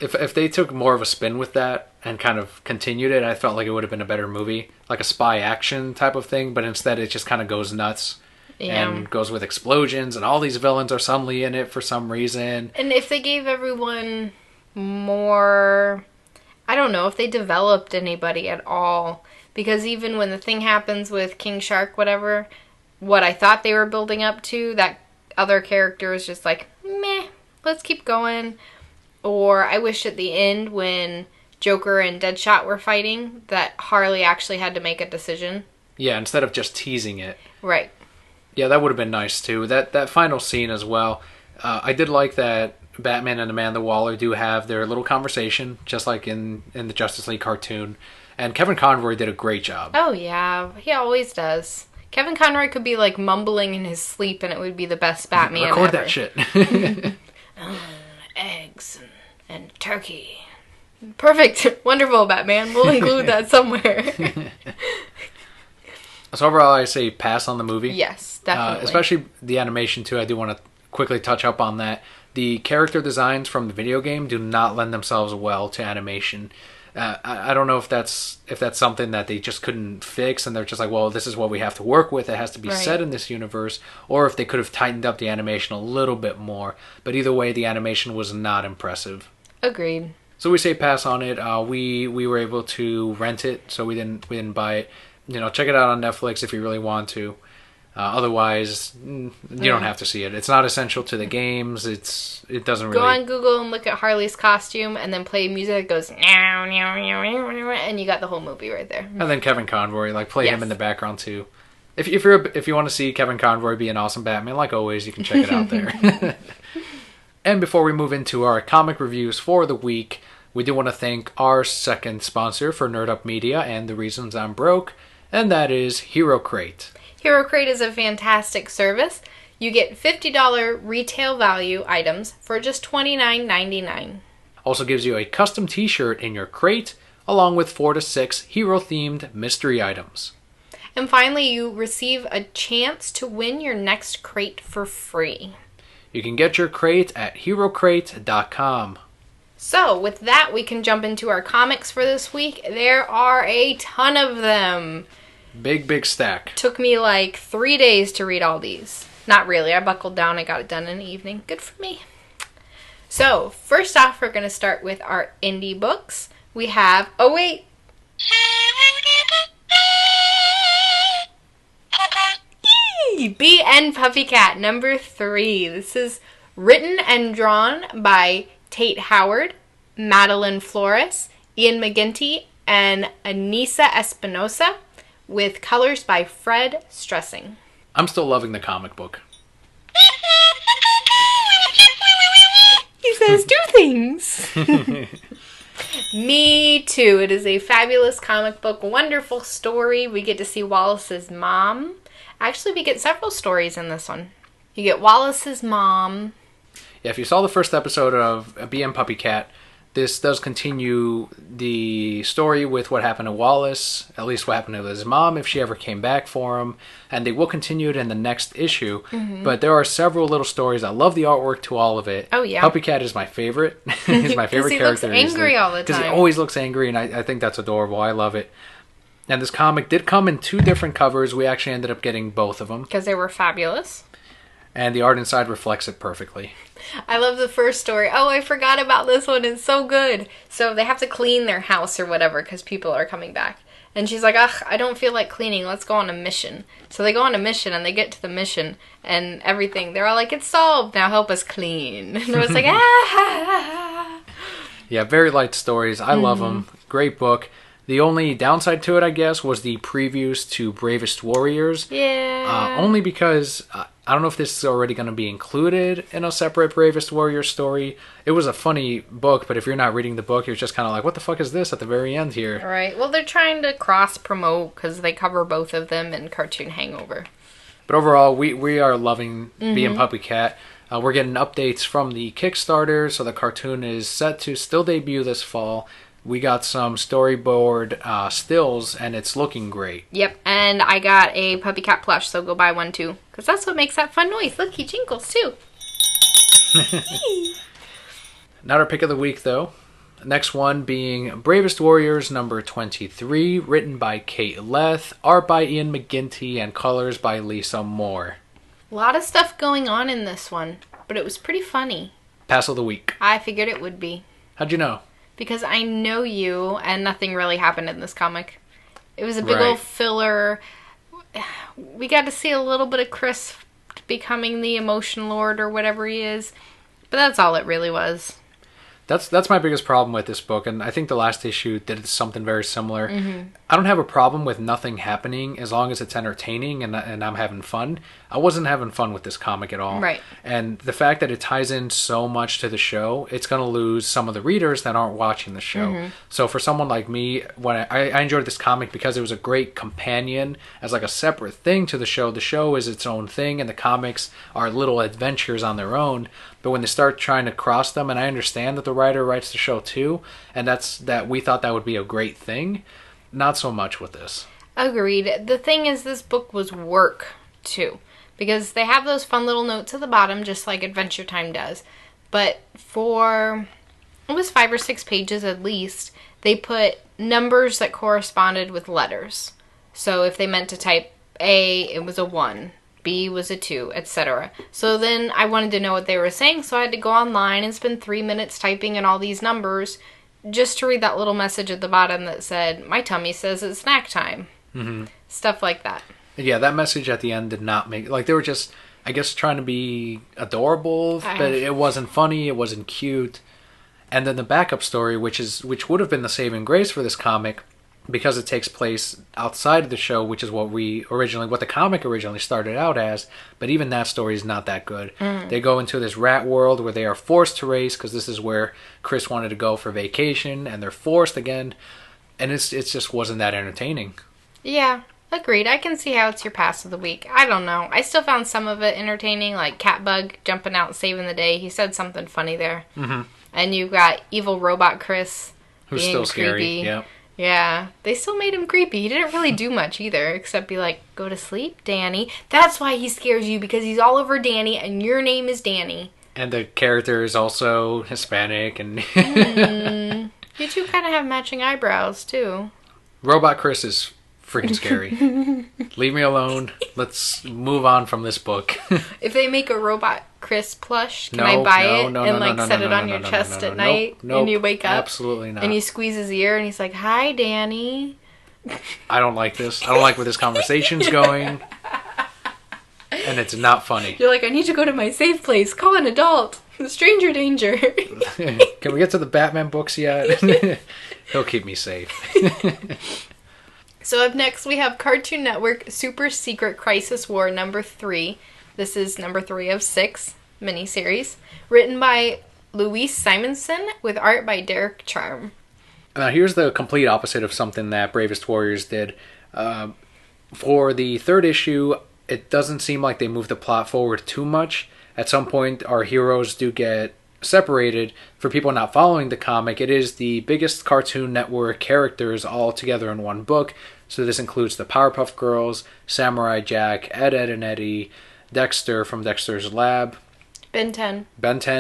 A: If they took more of a spin with that and kind of continued it, I felt like it would have been a better movie. Like a spy action type of thing, but instead it just kind of goes nuts.
B: Yeah.
A: And goes with explosions, and all these villains are suddenly in it for some reason.
B: And if they gave everyone more, I don't know if they developed anybody at all. Because even when the thing happens with King Shark, whatever, what I thought they were building up to, that other character is just like, meh, let's keep going. Or I wish at the end when Joker and Deadshot were fighting, that Harley actually had to make a decision.
A: Yeah, instead of just teasing it.
B: Right.
A: Yeah, that would have been nice too. That final scene as well. I did like that Batman and Amanda Waller do have their little conversation, just like in the Justice League cartoon. And Kevin Conroy did a great job.
B: Oh, yeah. He always does. Kevin Conroy could be, like, mumbling in his sleep, and it would be the best Batman
A: Record
B: ever.
A: that shit.
B: Eggs and turkey. Perfect. Wonderful, Batman. We'll include that somewhere.
A: So overall, I say pass on the movie.
B: Yes, definitely.
A: Especially the animation, too. I do want to quickly touch up on that. The character designs from the video game do not lend themselves well to animation. I don't know if that's something that they just couldn't fix, and they're just like, well, this is what we have to work with. It has to be set in this universe, or if they could have tightened up the animation a little bit more. But either way, the animation was not impressive.
B: Agreed.
A: So we say pass on it. We were able to rent it, so we didn't buy it. Check it out on Netflix if you really want to. Otherwise, you don't have to see it. It's not essential to the games. It doesn't really...
B: Go on Google and look at Harley's costume, and then play music that goes meow, meow, meow, meow, meow, and you got the whole movie right there.
A: And then Kevin Conroy, play him in the background too. If you want to see Kevin Conroy be an awesome Batman, like always, you can check it out there. And before we move into our comic reviews for the week, we do want to thank our second sponsor for Nerd Up Media and the reasons I'm broke, and that is Hero Crate.
B: Hero Crate is a fantastic service. You get $50 retail value items for just $29.99.
A: Also gives you a custom t-shirt in your crate, along with 4 to 6 hero-themed mystery items.
B: And finally, you receive a chance to win your next crate for free.
A: You can get your crate at herocrate.com.
B: So, with that, we can jump into our comics for this week. There are a ton of them.
A: Big stack.
B: Took me like 3 days to read all these. Not really. I buckled down. I got it done in the evening. Good for me. So, first off, we're going to start with our indie books. We have... Oh, wait. BN Puppycat, number 3. This is written and drawn by Tate Howard, Madeline Flores, Ian McGinty, and Anissa Espinosa, with colors by Fred Stressing.
A: I'm still loving the comic book.
B: He says, do things. Me too. It is a fabulous comic book, wonderful story. We get to see Wallace's mom. Actually, we get several stories in this one. You get Wallace's mom.
A: Yeah, if you saw the first episode of BM Puppycat, this does continue the story with what happened to Wallace, at least what happened to his mom if she ever came back for him, and they will continue it in the next issue. But there are several little stories. I love the artwork to all of it.
B: Oh, yeah.
A: Puppycat is my favorite. He's my favorite character.
B: He looks angry all the time.
A: Because he always looks angry, and I think that's adorable. I love it. And this comic did come in 2 different covers. We actually ended up getting both of them.
B: Because they were fabulous.
A: And the art inside reflects it perfectly.
B: I love the first story. Oh, I forgot about this one. It's so good. So they have to clean their house or whatever because people are coming back. And she's like, ugh, I don't feel like cleaning. Let's go on a mission. So they go on a mission and they get to the mission and everything. They're all like, it's solved. Now help us clean. And I was like, ah.
A: Yeah, very light stories. I love them. Great book. The only downside to it, I guess, was the previews to Bravest Warriors.
B: Yeah.
A: Only because I don't know if this is already going to be included in a separate Bravest Warrior story. It was a funny book, but if you're not reading the book, you're just kind of like, what the fuck is this at the very end here?
B: Right. Well, they're trying to cross-promote because they cover both of them in Cartoon Hangover.
A: But overall, we are loving being Puppycat. We're getting updates from the Kickstarter, so the cartoon is set to still debut this fall. We got some storyboard stills, and it's looking great.
B: Yep, and I got a Puppycat plush, so go buy one too. Because that's what makes that fun noise. Look, he jingles too.
A: Not our pick of the week, though. Next one being Bravest Warriors number 23, written by Kate Leth, art by Ian McGinty, and colors by Lisa Moore.
B: A lot of stuff going on in this one, but it was pretty funny.
A: Pass of the week.
B: I figured it would be.
A: How'd you know?
B: Because I know you, and nothing really happened in this comic. It was a big old filler. We got to see a little bit of Chris becoming the Emotion Lord or whatever he is. But that's all it really was.
A: That's my biggest problem with this book, and I think the last issue did something very similar. I don't have a problem with nothing happening as long as it's entertaining and I'm having fun. I wasn't having fun with this comic at all.
B: Right.
A: And the fact that it ties in so much to the show, it's going to lose some of the readers that aren't watching the show. So for someone like me, when I enjoyed this comic because it was a great companion as like a separate thing to the show. The show is its own thing, and the comics are little adventures on their own. But when they start trying to cross them, and I understand that the writer writes the show too, and that we thought that would be a great thing, not so much with this.
B: Agreed. The thing is, this book was work too, because they have those fun little notes at the bottom, just like Adventure Time does. But it was 5 or 6 pages at least, they put numbers that corresponded with letters. So if they meant to type A, it was a 1. B was a 2, etc. So then I wanted to know what they were saying, so I had to go online and spend 3 minutes typing in all these numbers just to read that little message at the bottom that said, my tummy says it's snack time. Stuff like that.
A: Yeah, that message at the end did not make... Like, they were just, I guess, trying to be adorable, but it wasn't funny, it wasn't cute. And then the backup story, which would have been the saving grace for this comic, because it takes place outside of the show, which is what the comic originally started out as, but even that story is not that good. They go into this rat world where they are forced to race, because this is where Chris wanted to go for vacation, and they're forced again, and it just wasn't that entertaining.
B: Yeah, agreed. I can see how it's your pass of the week. I don't know. I still found some of it entertaining, like Catbug jumping out, saving the day. He said something funny there. And you got evil robot Chris
A: Who's
B: being
A: still scary,
B: creepy.
A: yeah.
B: Yeah, they still made him creepy. He didn't really do much either, except be like, go to sleep, Danny. That's why he scares you, because he's all over Danny, and your name is Danny.
A: And the character is also Hispanic, and...
B: You two kind of have matching eyebrows, too.
A: Robot Chris is freaking scary. Leave me alone. Let's move on from this book.
B: If they make a Robot Chris plush, can I buy it and set it on your chest at night and you wake up?
A: Absolutely not.
B: And you squeeze his ear and he's like, hi, Danny.
A: I don't like this. I don't like where this conversation's going. And it's not funny.
B: You're like, I need to go to my safe place. Call an adult. Stranger danger.
A: Can we get to the Batman books yet? He'll keep me safe.
B: So up next we have Cartoon Network Super Secret Crisis War number 3. This is number 3 of 6 miniseries. Written by Louise Simonson with art by Derek Charm.
A: Now here's the complete opposite of something that Bravest Warriors did. For the 3rd issue, it doesn't seem like they moved the plot forward too much. At some point, our heroes do get separated. For people not following the comic, it is the biggest Cartoon Network characters all together in one book. So this includes the Powerpuff Girls, Samurai Jack, Ed, Edd and Eddy, Dexter from Dexter's Lab,
B: Ben 10,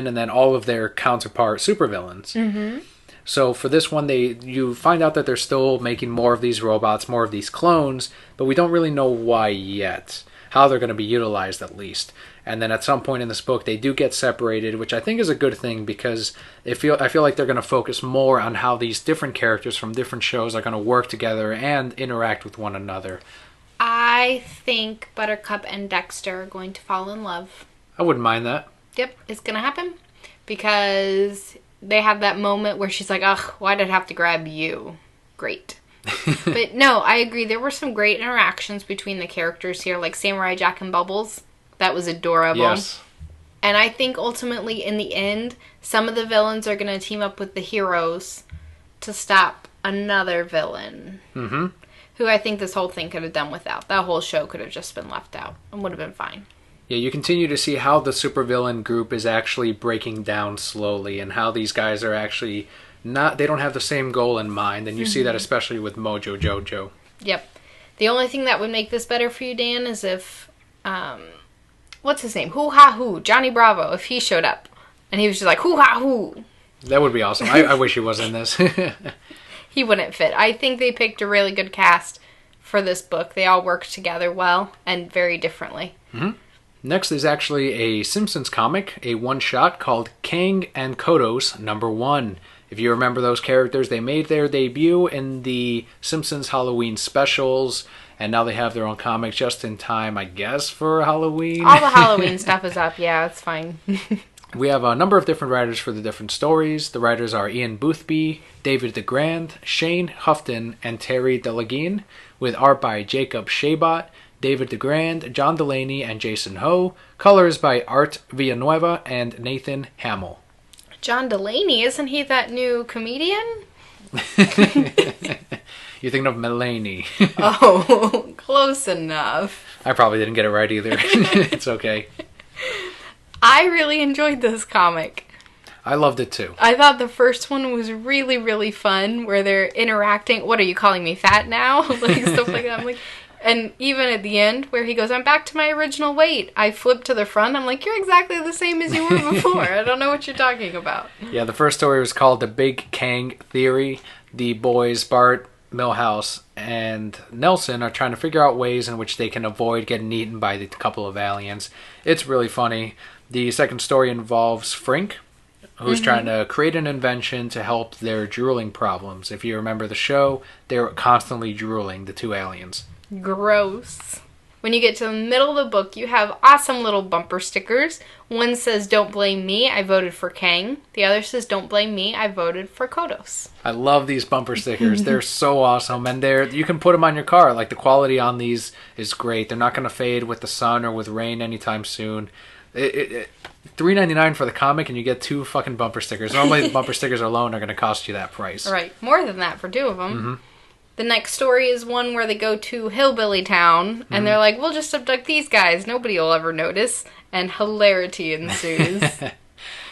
A: and then all of their counterpart supervillains.
B: Mm-hmm.
A: So for this one, you find out that they're still making more of these robots, more of these clones, but we don't really know why yet. How they're going to be utilized, at least. And then at some point in this book, they do get separated, which I think is a good thing, because I feel like they're going to focus more on how these different characters from different shows are going to work together and interact with one another.
B: I think Buttercup and Dexter are going to fall in love.
A: I wouldn't mind that.
B: Yep, it's going to happen. Because they have that moment where she's like, ugh, why did I have to grab you? Great. But no, I agree. There were some great interactions between the characters here, like Samurai Jack and Bubbles. That was adorable.
A: Yes.
B: And I think ultimately, in the end, some of the villains are going to team up with the heroes to stop another villain.
A: Mm-hmm.
B: Who I think this whole thing could have done without. That whole show could have just been left out and would have been fine.
A: Yeah, you continue to see how the supervillain group is actually breaking down slowly, and how these guys are actually they don't have the same goal in mind, and you see that especially with Mojo Jojo.
B: Yep. The only thing that would make this better for you, Dan, is if, what's his name? Hoo-ha-hoo, Johnny Bravo, if he showed up. And he was just like, hoo-ha-hoo.
A: That would be awesome. I wish he was in this.
B: He wouldn't fit. I think they picked a really good cast for this book. They all work together well and very differently.
A: Mm-hmm. Next is actually a Simpsons comic, a one-shot called Kang and Kodos #1. If you remember those characters, they made their debut in the Simpsons Halloween specials, and now they have their own comic just in time, I guess, for Halloween.
B: All the Halloween stuff is up. Yeah, it's fine.
A: We have a number of different writers for the different stories. The writers are Ian Boothby, David DeGrand, Shane Houghton, and Terry Deleguin, with art by Jacob Shabot, David DeGrand, John Delaney, and Jason Ho. Colors by Art Villanueva and Nathan Hamill.
B: John Delaney, isn't he that new comedian?
A: You're thinking of Mulaney.
B: Oh, close enough.
A: I probably didn't get it right either. It's okay.
B: I really enjoyed this comic.
A: I loved it too.
B: I thought the first one was really, really fun, where they're interacting. What, are you calling me fat now? Like, stuff like that. I'm like... And even at the end, where he goes, I'm back to my original weight. I flip to the front. I'm like, you're exactly the same as you were before. I don't know what you're talking about.
A: Yeah, the first story was called The Big Kang Theory. The boys, Bart, Milhouse, and Nelson are trying to figure out ways in which they can avoid getting eaten by the couple of aliens. It's really funny. The second story involves Frink, who's trying to create an invention to help their drooling problems. If you remember the show, they were constantly drooling, the two aliens.
B: Gross. When you get to the middle of the book, you have awesome little bumper stickers. One says, don't blame me, I voted for Kang. The other says, don't blame me, I voted for Kodos.
A: I love these bumper stickers. They're so awesome. And you can put them on your car. Like, the quality on these is great. They're not going to fade with the sun or with rain anytime soon. $3.99 for the comic, and you get 2 fucking bumper stickers. Normally, the bumper stickers alone are going to cost you that price.
B: Right. More than that for 2 of them.
A: Mm-hmm.
B: The next story is one where they go to Hillbilly Town, and they're like, we'll just abduct these guys. Nobody will ever notice. And hilarity ensues.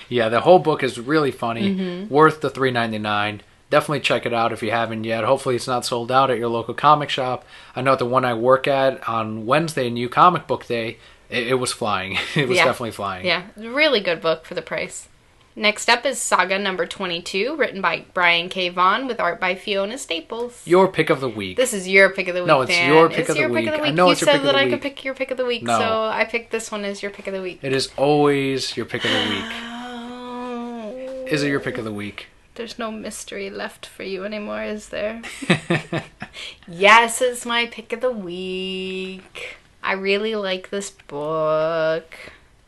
A: Yeah, the whole book is really funny. Worth the $3.99. Definitely check it out if you haven't yet. Hopefully it's not sold out at your local comic shop. I know at the one I work at on Wednesday, New Comic Book Day, it was flying. It was definitely flying.
B: Yeah, really good book for the price. Next up is Saga number 22, written by Brian K. Vaughan with art by Fiona Staples.
A: Your pick of the week.
B: This is your pick of the week,
A: No, it's
B: Dan.
A: your pick of the week. I know
B: you
A: it's your pick of the week.
B: said that I could pick your pick of the week,
A: No.
B: so I picked this one as your pick of the week.
A: It is always your pick of the week.
B: Oh.
A: Is it your pick of the week?
B: There's no mystery left for you anymore, is there? Yes, it's my pick of the week. I really like this book.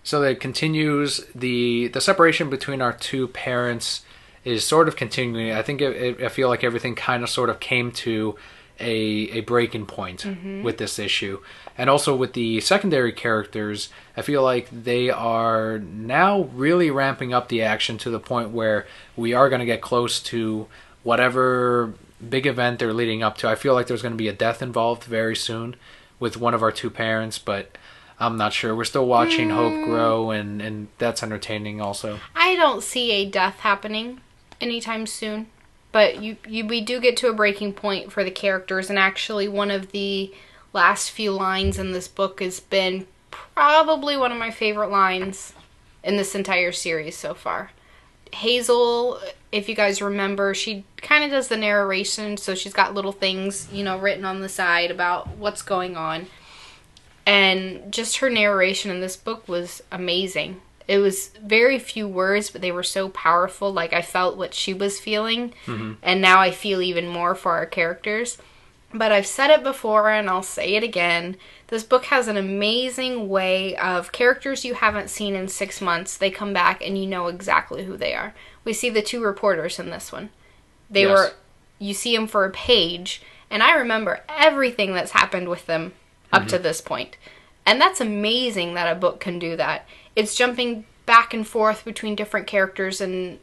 A: So it continues, the separation between our two parents is sort of continuing. I think I feel like everything kind of sort of came to a breaking point with this issue. And also with the secondary characters, I feel like they are now really ramping up the action to the point where we are going to get close to whatever big event they're leading up to. I feel like there's going to be a death involved very soon with one of our two parents, but I'm not sure. We're still watching Hope grow, and that's entertaining also.
B: I don't see a death happening anytime soon. But we do get to a breaking point for the characters, and actually one of the last few lines in this book has been probably one of my favorite lines in this entire series so far. Hazel, if you guys remember, she kind of does the narration, so she's got little things, written on the side about what's going on. And just her narration in this book was amazing. It was very few words, but they were so powerful. Like, I felt what she was feeling, and now I feel even more for our characters. But I've said it before, and I'll say it again. This book has an amazing way of characters you haven't seen in 6 months. They come back, and you know exactly who they are. We see the 2 reporters in this one. You see them for a page, and I remember everything that's happened with them up to this point. And that's amazing that a book can do that. It's jumping back and forth between different characters and,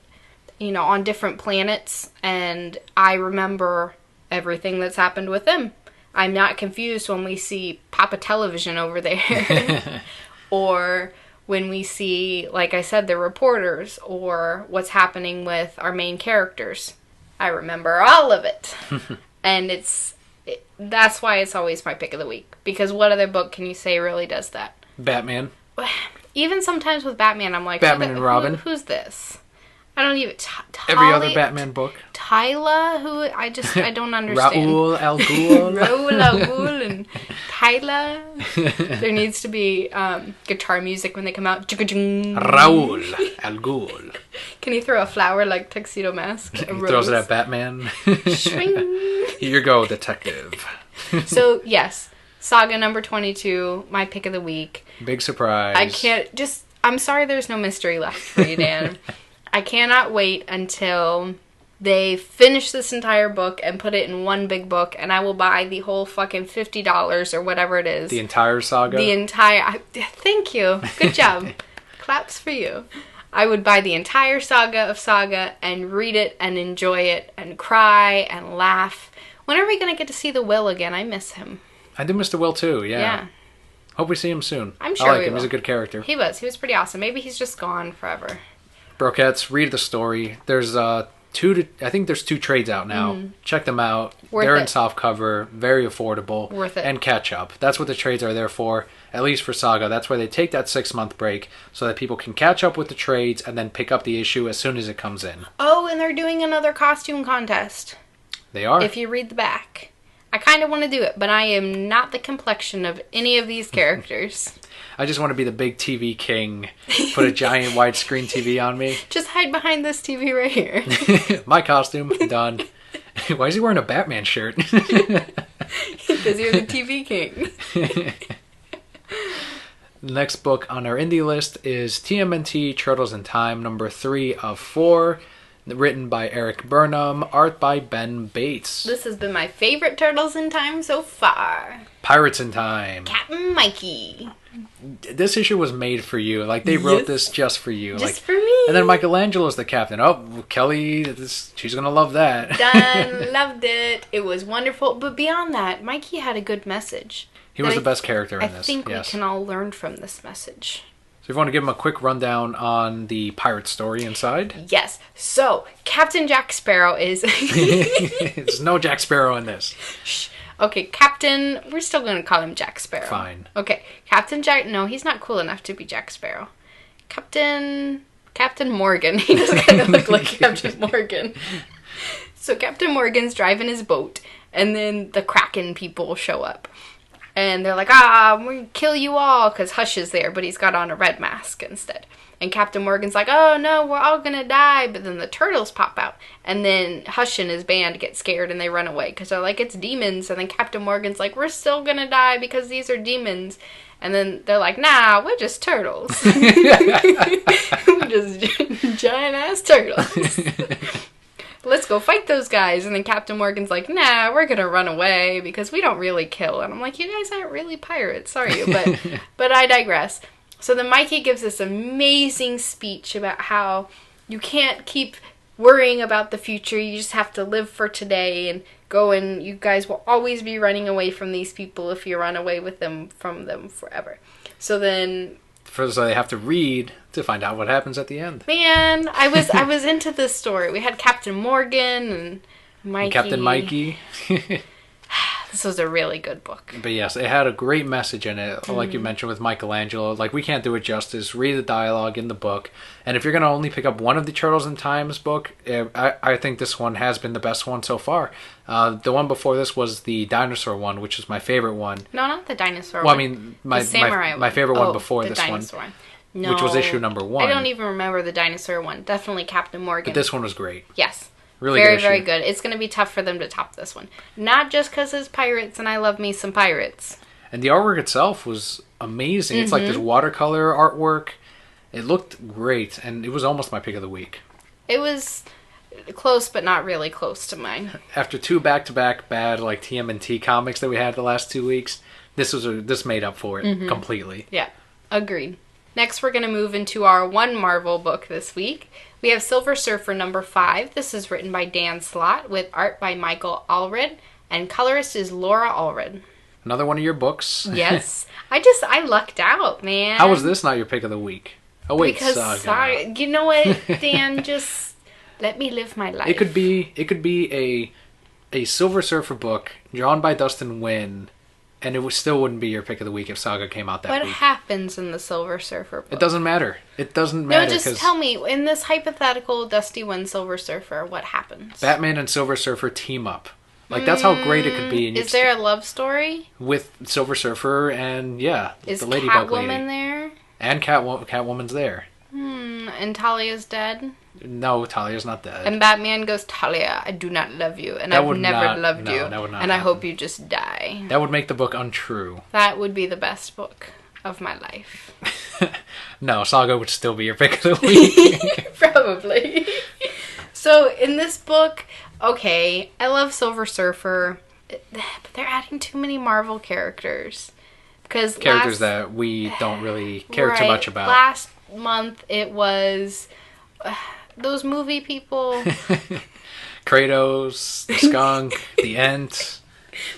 B: on different planets. And I remember everything that's happened with them. I'm not confused when we see Papa Television over there. Or when we see, like I said, the reporters. Or what's happening with our main characters. I remember all of it. And that's why it's always my pick of the week. Because what other book can you say really does that?
A: Batman.
B: Even sometimes with Batman, I'm like,
A: Batman and Robin.
B: Who's this? I don't even...
A: Every other Batman book.
B: Tyler, who I don't understand.
A: Raoul al Ghul.
B: Raoul al Ghul and Tyler. There needs to be guitar music when they come out.
A: Raoul al Ghul.
B: Can he throw a flower like Tuxedo Mask?
A: He throws it at Batman.
B: Swing.
A: Here you go, detective.
B: So, yes. Saga number 22, my pick of the week.
A: Big surprise.
B: I'm sorry there's no mystery left for you, Dan. I cannot wait until they finish this entire book and put it in one big book, and I will buy the whole fucking $50 or whatever it is.
A: The entire saga?
B: Thank you. Good job. Claps for you. I would buy the entire saga of Saga and read it and enjoy it and cry and laugh. When are we going to get to see the Will again? I miss him.
A: I do miss the Will too, yeah. Hope we see him soon.
B: I'm sure
A: I like
B: we
A: him.
B: will.
A: He's a good character.
B: He was pretty awesome. Maybe he's just gone forever.
A: Brokettes, read the story. There's I think there's 2 trades out now. Check them out. They're in softcover, very affordable.
B: Worth it.
A: And catch up. That's what the trades are there for, at least for Saga. That's why they take that 6-month break so that people can catch up with the trades and then pick up the issue as soon as it comes in.
B: Oh, and they're doing another costume contest.
A: They are?
B: If you read the back. I kind of want to do it, but I am not the complexion of any of these characters.
A: I just want to be the big TV king. Put a giant widescreen TV on me.
B: Just hide behind this TV right here.
A: My costume, done. Why is he wearing a Batman shirt?
B: Because you're the TV king.
A: The next book on our indie list is TMNT Turtles in Time, number 3 of 4. Written by Eric Burnham, art by Ben Bates.
B: This has been my favorite Turtles in Time so far.
A: Pirates in Time.
B: Captain Mikey.
A: This issue was made for you. Like, they wrote this just for you.
B: Just for me.
A: And then Michelangelo's the captain. Oh, Kelly, she's going to love that.
B: Done. Loved it. It was wonderful. But beyond that, Mikey had a good message.
A: He was the best character in this.
B: I think we can all learn from this message.
A: So if you want to give him a quick rundown on the pirate story inside.
B: Yes. So, Captain Jack Sparrow is...
A: There's no Jack Sparrow in this.
B: Shh. Okay, Captain... We're still going to call him Jack Sparrow.
A: Fine.
B: Okay, Captain Jack... No, he's not cool enough to be Jack Sparrow. Captain Morgan. He does kind of look like Captain Morgan. So Captain Morgan's driving his boat, and then the Kraken people show up. And they're like, we're going to kill you all, because Hush is there, but he's got on a red mask instead. And Captain Morgan's like, oh no, we're all going to die. But then the turtles pop out. And then Hush and his band get scared and they run away, because they're like, it's demons. And then Captain Morgan's like, we're still going to die because these are demons. And then they're like, nah, we're just turtles. We're just giant-ass turtles. Let's go fight those guys. And then Captain Morgan's like, nah, we're gonna run away because we don't really kill. And I'm like, you guys aren't really pirates, are you? But I digress. So then Mikey gives this amazing speech about how you can't keep worrying about the future. You just have to live for today and go, and you guys will always be running away from these people if you run away with them from them forever. So then...
A: So they have to read to find out what happens at the end.
B: Man, I was into this story. We had Captain Morgan and Mikey.
A: Captain Mikey.
B: This was a really good book.
A: But yes, it had a great message in it, like you mentioned with Michelangelo. Like, we can't do it justice. Read the dialogue in the book. And if you're going to only pick up one of the Turtles in Time's book, I think this one has been the best one so far. The one before this was the dinosaur one, which is my favorite one.
B: No, not the dinosaur
A: one.
B: one.
A: Well, I mean, my favorite one before this one.
B: No,
A: which was issue number 1.
B: I don't even remember the dinosaur one. Definitely Captain Morgan.
A: But this one was great.
B: Yes.
A: Really
B: very,
A: good
B: very good. It's going to be tough for them to top this one. Not just because it's pirates, and I love me some pirates.
A: And the artwork itself was amazing. It's like this watercolor artwork. It looked great, and it was almost my pick of the week.
B: It was close, but not really close to mine.
A: After 2 back-to-back bad like TMNT comics that we had the last 2 weeks, this made up for it completely.
B: Yeah, agreed. Next, we're going to move into our one Marvel book this week. We have Silver Surfer number 5. This is written by Dan Slott with art by Michael Allred, and colorist is Laura Allred.
A: Another one of your books.
B: Yes. I lucked out, man.
A: How was this not your pick of the week? Oh, wait,
B: because
A: Saga.
B: You know what, Dan? Just let me live my life.
A: It could be a Silver Surfer book drawn by Dustin Nguyen, and it still wouldn't be your pick of the week if Saga came out that week.
B: What happens in the Silver Surfer book?
A: It doesn't matter. It doesn't matter.
B: No, just tell me, in this hypothetical Dusty Nguyen Silver Surfer, what happens?
A: Batman and Silver Surfer team up. Like, that's how great it could be. And
B: is there a love story?
A: With Silver Surfer and, the Ladybug lady.
B: Is Catwoman there?
A: And Catwoman's there.
B: And Talia's dead?
A: No, Talia's not dead.
B: And Batman goes, Talia, I do not love you, and I've never loved you,
A: that would not
B: and I
A: happen.
B: hope you just die.
A: That would make the book untrue.
B: That would be the best book of my life.
A: No, Saga would still be your pick of the week.
B: Probably. So, in this book, okay, I love Silver Surfer, but they're adding too many Marvel characters.
A: Characters that we don't really care too much about.
B: Last month, it was those movie people.
A: Kratos, the skunk, the Ent.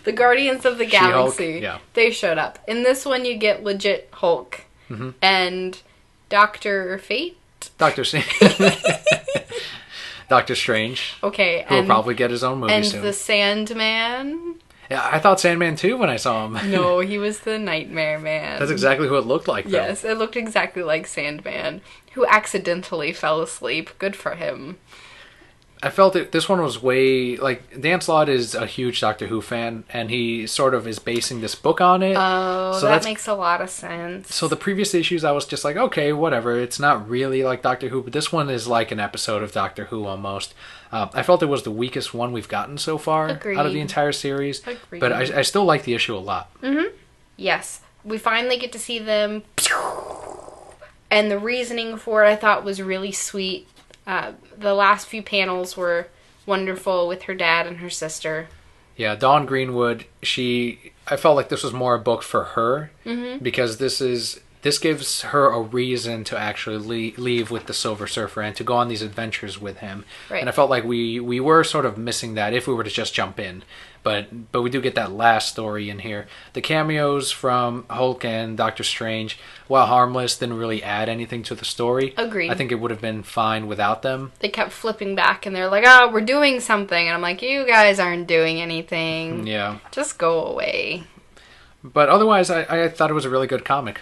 B: The Guardians of the Galaxy.
A: She-Hulk, yeah.
B: They showed up. In this one, you get legit Hulk. And Dr. Fate?
A: Doctor Strange.
B: Okay.
A: Who will probably get his own movie soon.
B: And the Sandman?
A: Yeah, I thought Sandman too when I saw him.
B: No, he was the Nightmare Man.
A: That's exactly who it looked like, though.
B: Yes, it looked exactly like Sandman, who accidentally fell asleep. Good for him.
A: I felt this one was way, like, Dan Slott is a huge Doctor Who fan, and he sort of is basing this book on it.
B: Oh, so that makes a lot of sense.
A: So the previous issues, I was just like, okay, whatever. It's not really like Doctor Who, but this one is like an episode of Doctor Who almost. I felt it was the weakest one we've gotten so far out of the entire series.
B: Agreed.
A: But I still like the issue a lot.
B: Yes. We finally get to see them. And the reasoning for it I thought was really sweet. The last few panels were wonderful with her dad and her sister.
A: Yeah, Dawn Greenwood, I felt like this was more a book for her because this gives her a reason to actually leave with the Silver Surfer and to go on these adventures with him.
B: Right.
A: And I felt like we were sort of missing that if we were to just jump in. But we do get that last story in here. The cameos from Hulk and Doctor Strange, while harmless, didn't really add anything to the story.
B: Agreed.
A: I think it would have been fine without them.
B: They kept flipping back and they're like, oh, we're doing something. And I'm like, you guys aren't doing anything.
A: Yeah.
B: Just go away.
A: But otherwise, I thought it was a really good comic.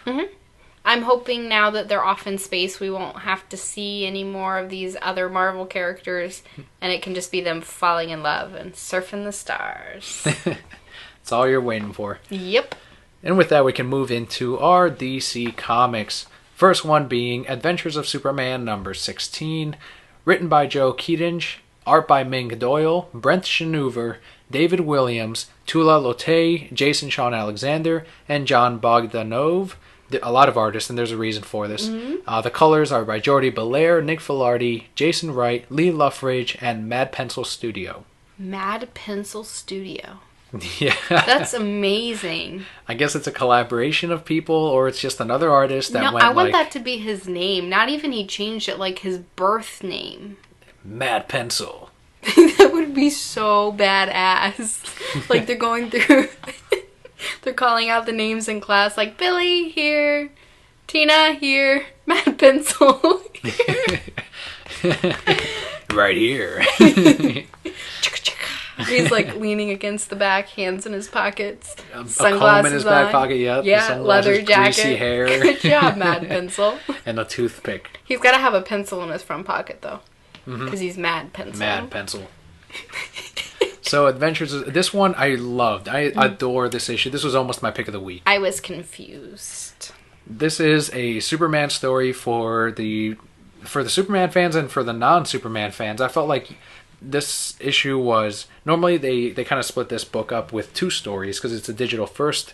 B: I'm hoping now that they're off in space, we won't have to see any more of these other Marvel characters, and it can just be them falling in love and surfing the stars.
A: That's all you're waiting for.
B: Yep.
A: And with that, we can move into our DC Comics. First one being Adventures of Superman number 16, written by Joe Keatinge, art by Ming Doyle, Brent Shanuver, David Williams, Tula Lotay, Jason Sean Alexander, and John Bogdanove. A lot of artists, and there's a reason for this. The colors are by Jordi Belair, Nick Filardi, Jason Wright, Lee Luffridge, and Mad Pencil Studio.
B: Mad Pencil Studio.
A: Yeah.
B: That's amazing.
A: I guess it's a collaboration of people, or it's just another artist that went
B: I want that to be his name. Not even he changed it, like his birth name.
A: Mad Pencil.
B: That would be so badass. Like they're going through... They're calling out the names in class, like Billy here, Tina here, Mad Pencil here.
A: Right here.
B: He's like leaning against the back, hands in his pockets,
A: sunglasses
B: sunglasses
A: a comb in his back
B: on.
A: pocket, yep.
B: Yeah, leather jacket.
A: Greasy hair.
B: Good job, Mad Pencil.
A: And a toothpick.
B: He's got to have a pencil in his front pocket, though. Because he's Mad Pencil.
A: Mad Pencil. So, Adventures, this one I loved. I adore this issue. This was almost my pick of the week.
B: I was confused.
A: This is a Superman story for the Superman fans and for the non-Superman fans. I felt like this issue was... Normally, they kind of split this book up with two stories because it's a digital first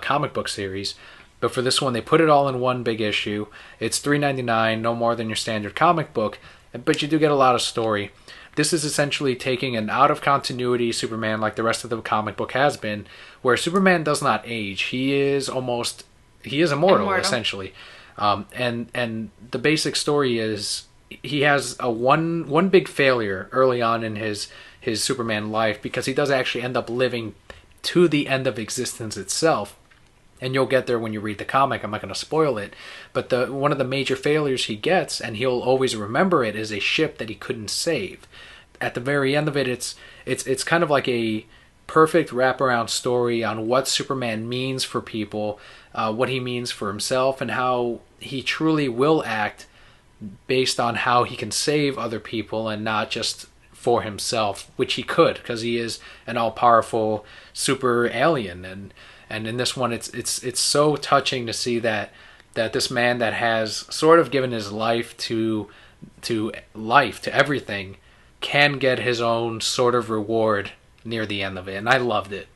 A: comic book series. But for this one, they put it all in one big issue. It's $3.99, no more than your standard comic book. But you do get a lot of story. This is essentially taking an out-of-continuity Superman like the rest of the comic book has been, where Superman does not age. He is immortal. Essentially. And the basic story is he has a one big failure early on in his Superman life, because he does actually end up living to the end of existence itself. And you'll get there when you read the comic. I'm not going to spoil it. But one of the major failures he gets, and he'll always remember it, is a ship that he couldn't save. At the very end of it, it's kind of like a perfect wraparound story on what Superman means for people, what he means for himself, and how he truly will act based on how he can save other people and not just for himself, which he could, because he is an all-powerful super alien. And in this one, it's so touching to see that this man that has sort of given his life to everything can get his own sort of reward near the end of it. And I loved it.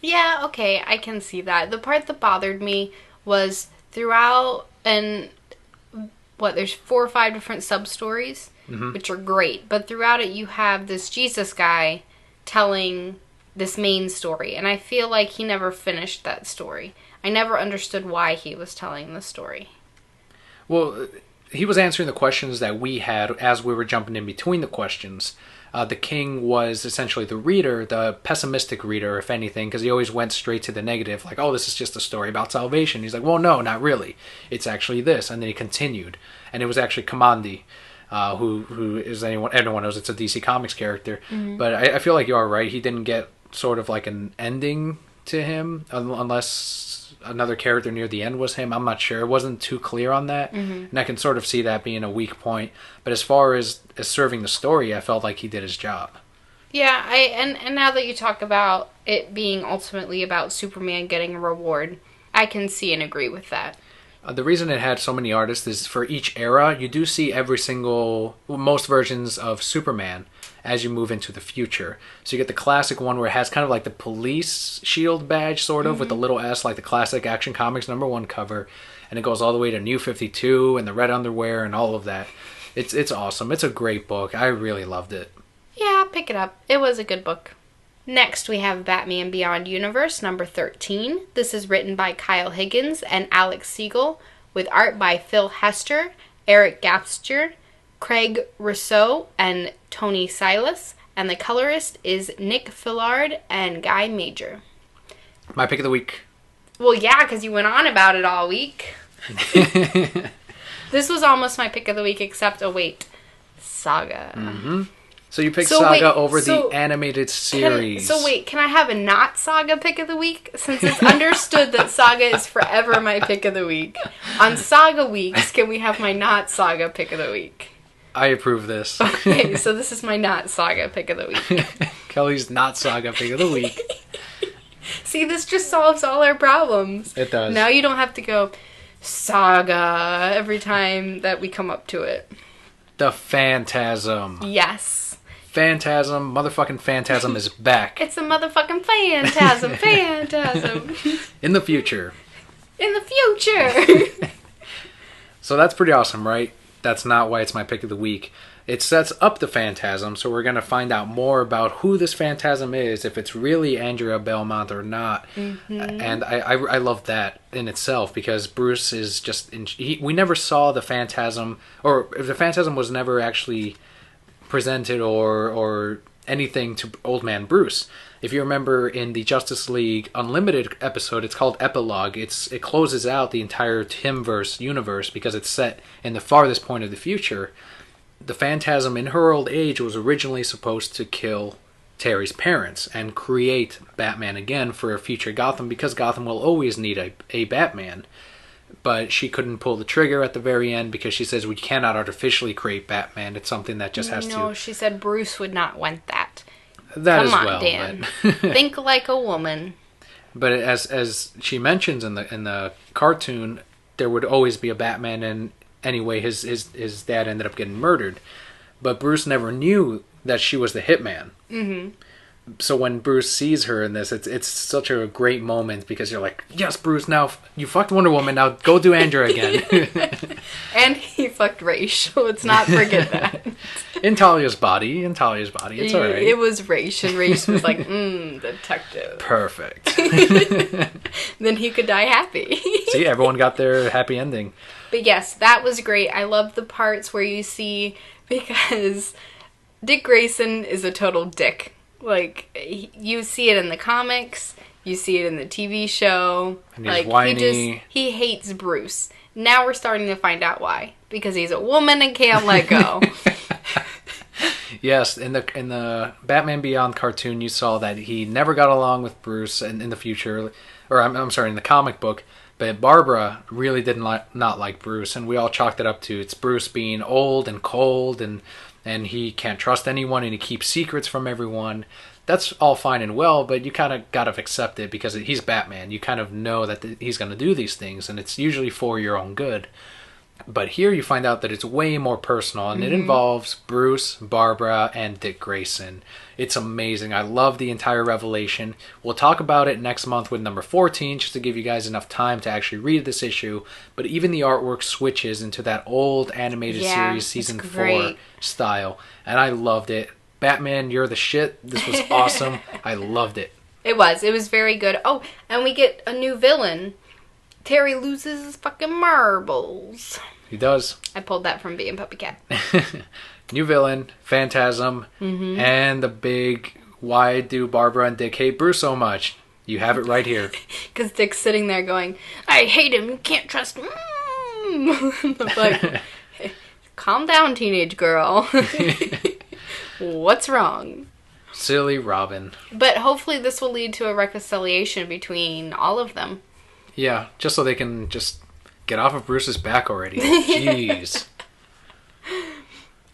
B: Yeah, okay, I can see that. The part that bothered me was throughout, and there's 4 or 5 different sub-stories, which are great. But throughout it, you have this Jesus guy telling this main story, and I feel like he never finished that story. I never understood why he was telling the story.
A: Well, he was answering the questions that we had as we were jumping in between the questions. The king was essentially the reader, the pessimistic reader, if anything, because he always went straight to the negative, like, oh, this is just a story about salvation. He's like, well, no, not really. It's actually this. And then he continued. And it was actually Kamandi, who is everyone knows it's a DC Comics character. Mm-hmm. But I feel like you are right. He didn't get sort of like an ending to him, unless another character near the end was him. I'm not sure. It wasn't too clear on that. Mm-hmm. And I can sort of see that being a weak point. But as far as serving the story, I felt like he did his job.
B: Yeah, and now that you talk about it being ultimately about Superman getting a reward, I can see and agree with that.
A: The reason it had so many artists is for each era, you do see most versions of Superman as you move into the future. So you get the classic one where it has kind of like the police shield badge, sort of, with the little S, like the classic Action Comics #1 cover. And it goes all the way to New 52 and the red underwear and all of that. It's awesome. It's a great book. I really loved it.
B: Yeah, pick it up. It was a good book. Next, we have Batman Beyond Universe, #13. This is written by Kyle Higgins and Alex Siegel, with art by Phil Hester, Eric Gapster, Craig Rousseau, and Tony Silas. And the colorist is Nick Fillard and Guy Major.
A: My pick of the week.
B: Well, yeah, because you went on about it all week. This was almost my pick of the week, except, Saga.
A: Mm-hmm. So you picked Saga over the animated series.
B: Can I have a not Saga pick of the week? Since it's understood that Saga is forever my pick of the week. On Saga weeks, can we have my not Saga pick of the week?
A: I approve this.
B: Okay, so this is my not Saga pick of the week.
A: Kelly's not Saga pick of the week.
B: See, this just solves all our problems.
A: It does.
B: Now you don't have to go Saga every time that we come up to it.
A: The Phantasm.
B: Yes.
A: Motherfucking Phantasm is back.
B: It's a motherfucking Phantasm.
A: In the future. So that's pretty awesome, right? That's not why it's my pick of the week. It sets up the Phantasm, so we're going to find out more about who this Phantasm is, if it's really Andrea Belmont or not. Mm-hmm. And I love that in itself, because Bruce is just... we never saw the Phantasm, or the Phantasm was never actually presented or anything to Old Man Bruce. If you remember in the Justice League Unlimited episode, it's called Epilogue. It closes out the entire Timverse universe because it's set in the farthest point of the future. The Phantasm in her old age was originally supposed to kill Terry's parents and create Batman again for a future Gotham, because Gotham will always need a Batman. But she couldn't pull the trigger at the very end because she says we cannot artificially create Batman. It's something that just has to...
B: No, she said Bruce would not want that.
A: That
B: Come
A: as
B: on,
A: well,
B: Dan.
A: but...
B: Think like a woman.
A: But as she mentions in the cartoon, there would always be a Batman, and anyway, his dad ended up getting murdered. But Bruce never knew that she was the hitman. Mm-hmm. So when Bruce sees her in this, it's such a great moment because you're like, yes, Bruce, now you fucked Wonder Woman, now go do Andra again.
B: And he fucked Raish, so let's not forget that.
A: In Talia's body, it's alright.
B: It was Raish, and Raish was like, detective.
A: Perfect.
B: Then he could die happy.
A: See, everyone got their happy ending.
B: But yes, that was great. I love the parts where you see, because Dick Grayson is a total dick. Like, you see it in the comics, you see it in the TV show.
A: And he's
B: like,
A: whiny.
B: He hates Bruce. Now we're starting to find out why. Because he's a woman and can't let go.
A: Yes, in the Batman Beyond cartoon, you saw that he never got along with Bruce in the future, or I'm sorry, in the comic book. But Barbara really didn't not like Bruce, and we all chalked it up to it's Bruce being old and cold, and he can't trust anyone, and he keeps secrets from everyone. That's all fine and well, but you kind of gotta accept it because he's Batman. You kind of know that he's going to do these things, and it's usually for your own good. But here you find out that it's way more personal, and it involves Bruce, Barbara, and Dick Grayson. It's amazing. I love the entire revelation. We'll talk about it next month with number 14, just to give you guys enough time to actually read this issue. But even the artwork switches into that old animated series season 4 style, and I loved it. Batman, you're the shit. This was awesome. I loved it.
B: It was very good. Oh, and we get a new villain. Terry loses his fucking marbles.
A: He does.
B: I pulled that from being Puppycat.
A: New villain, Phantasm, and the big, why do Barbara and Dick hate Bruce so much? You have it right here.
B: Because Dick's sitting there going, I hate him, you can't trust him. Like, hey, calm down, teenage girl. What's wrong?
A: Silly Robin.
B: But hopefully this will lead to a reconciliation between all of them.
A: Yeah, just so they can just get off of Bruce's back already. Jeez.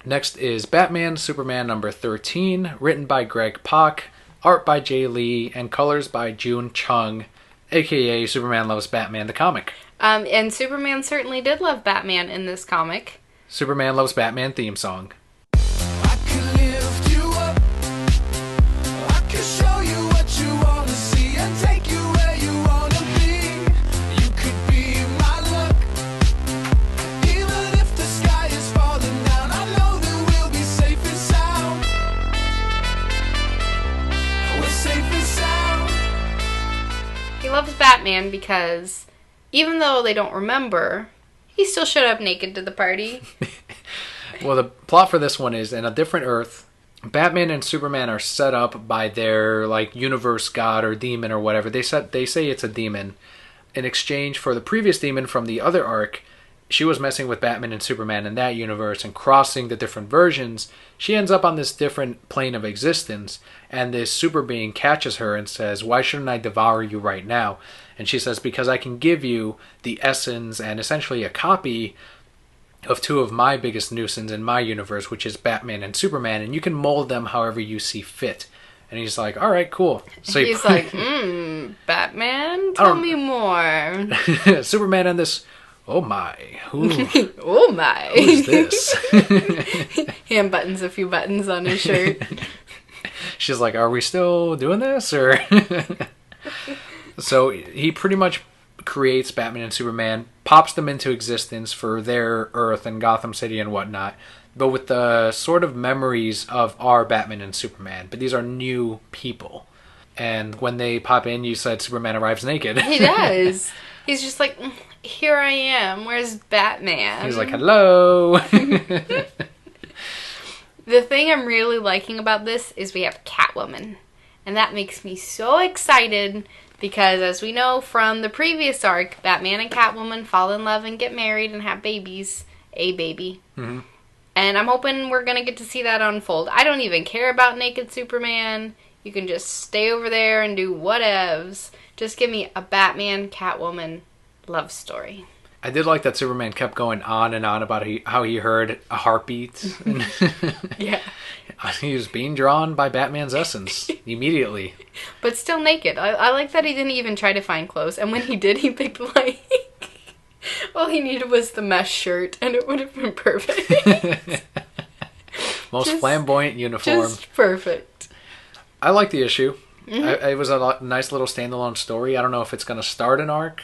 A: Next is Batman Superman number 13, written by Greg Pak, art by Jay Lee, and colors by June Chung, aka Superman Loves Batman the comic.
B: And Superman certainly did love Batman in this comic.
A: Superman Loves Batman theme song.
B: Loves Batman because even though they don't remember, he still showed up naked to the party.
A: Well, the plot for this one is in a different Earth, Batman and Superman are set up by their like universe god or demon or whatever. They say it's a demon. In exchange for the previous demon from the other arc, she was messing with Batman and Superman in that universe and crossing the different versions. She ends up on this different plane of existence, and this super being catches her and says, why shouldn't I devour you right now? And she says, because I can give you the essence and essentially a copy of two of my biggest nuisance in my universe, which is Batman and Superman, and you can mold them however you see fit. And he's like, all right, cool. So
B: he's like, Batman? Tell me more.
A: Superman and this... Oh my.
B: Oh my.
A: Who's this?
B: He unbuttons a few buttons on his shirt.
A: She's like, are we still doing this? Or So he pretty much creates Batman and Superman, pops them into existence for their Earth and Gotham City and whatnot, but with the sort of memories of our Batman and Superman. But these are new people. And when they pop in, you said Superman arrives naked.
B: He does. He's just like, here I am. Where's Batman?
A: He's like, hello.
B: The thing I'm really liking about this is we have Catwoman. And that makes me so excited because, as we know from the previous arc, Batman and Catwoman fall in love and get married and have babies. A baby. Mm-hmm. And I'm hoping we're going to get to see that unfold. I don't even care about naked Superman. You can just stay over there and do whatevs. Just give me a Batman, Catwoman love story.
A: I did like that Superman kept going on and on about how he heard a heartbeat.
B: Yeah.
A: He was being drawn by Batman's essence immediately.
B: But still naked. I like that he didn't even try to find clothes. And when he did, he picked like... all he needed was the mesh shirt, and it would have been perfect.
A: Most flamboyant uniform.
B: Just perfect.
A: I like the issue. Mm-hmm. It was a nice little standalone story. I don't know if it's going to start an arc,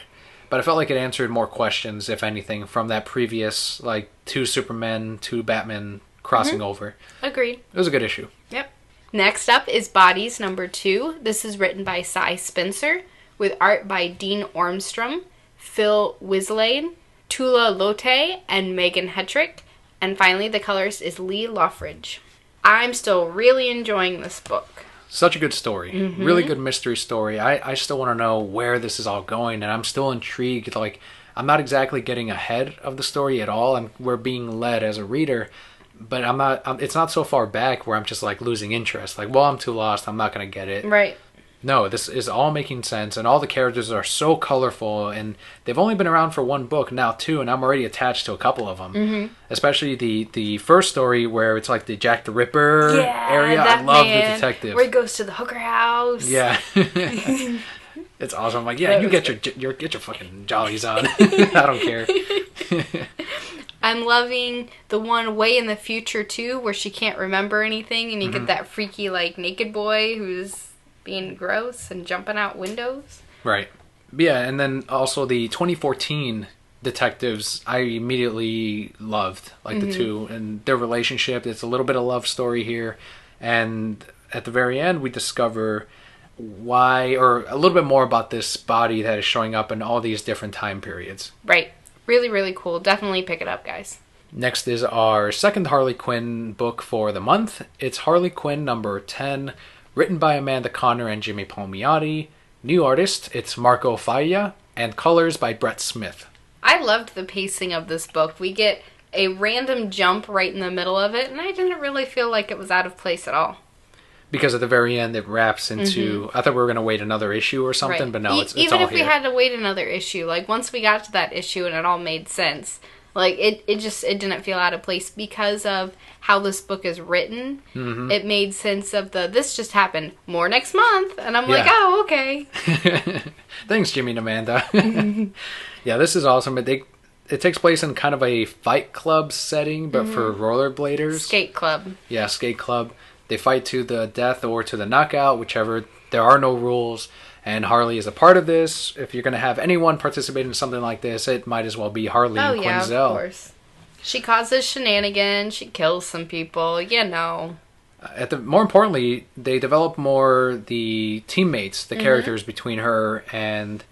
A: but I felt like it answered more questions, if anything, from that previous, like, 2 Supermen, 2 Batman crossing over. Agreed. It was a good issue.
B: Yep. Next up is Bodies #2. This is written by Cy Spencer, with art by Dean Ormstrom, Phil Wislade, Tula Lotte, and Megan Hetrick. And finally, the colorist is Lee Loffridge. I'm still really enjoying this book.
A: Such a good story. Mm-hmm. Really good mystery story. I still want to know where this is all going, and I'm still intrigued. Like, I'm not exactly getting ahead of the story at all. We're being led as a reader, but it's not so far back where I'm just, like, losing interest. Like, well, I'm too lost. I'm not going to get it.
B: Right.
A: No, this is all making sense, and all the characters are so colorful, and they've only been around for 1 book, now 2, and I'm already attached to a couple of them. Mm-hmm. Especially the first story where it's like the Jack the Ripper area. I love the detective.
B: Where he goes to the hooker house.
A: Yeah. It's awesome. I'm like, yeah, you get your fucking jollies on. I don't care.
B: I'm loving the one way in the future, too, where she can't remember anything, and you get that freaky, like, naked boy who's being gross and jumping out windows.
A: Right. Yeah, and then also the 2014 detectives I immediately loved, like the 2, and their relationship. It's a little bit of love story here, and at the very end we discover why, or a little bit more about this body that is showing up in all these different time periods.
B: Right. Really, really cool. Definitely pick it up, guys.
A: Next is our second Harley Quinn book for the month. It's Harley Quinn #10, written by Amanda Conner and Jimmy Palmiotti. New artist, it's Marco Failla, and colors by Brett Smith.
B: I loved the pacing of this book. We get a random jump right in the middle of it, and I didn't really feel like it was out of place at all.
A: Because at the very end, it wraps into... I thought we were going to wait another issue or something, right. But no, it's
B: even
A: all
B: if we had to wait another issue, like, once we got to that issue and it all made sense, like, it didn't feel out of place because of how this book is written. Mm-hmm. It made sense of this just happened, more next month, and I'm like, oh, okay.
A: Thanks, Jimmy and Amanda. Yeah, this is awesome. It takes place in kind of a fight club setting, but for rollerbladers.
B: Skate club.
A: Yeah, skate club. They fight to the death or to the knockout, whichever. There are no rules, and Harley is a part of this. If you're going to have anyone participate in something like this, it might as well be Harley Quinzel.
B: Yeah, of course. She causes shenanigans. She kills some people. You know.
A: More importantly, they develop more the teammates, the characters between her and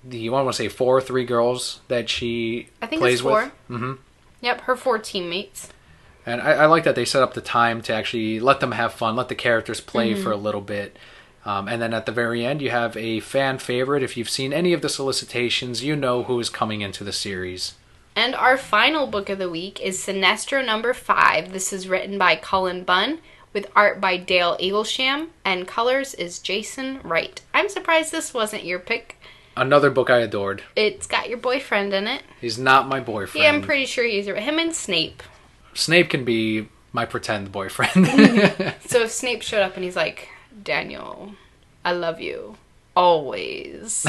A: the, you want to say 3 girls that she plays with? I think it's 4. Mm-hmm.
B: Yep, her 4 teammates.
A: And I like that they set up the time to actually let them have fun, let the characters play for a little bit. And then at the very end, you have a fan favorite. If you've seen any of the solicitations, you know who is coming into the series.
B: And our final book of the week is Sinestro #5. This is written by Cullen Bunn, with art by Dale Eaglesham, and colors is Jason Wright. I'm surprised this wasn't your pick.
A: Another book I adored.
B: It's got your boyfriend in it.
A: He's not my boyfriend.
B: Yeah, I'm pretty sure he's him and Snape. Snape
A: can be my pretend boyfriend.
B: So if Snape showed up and he's like, Daniel, I love you. Always.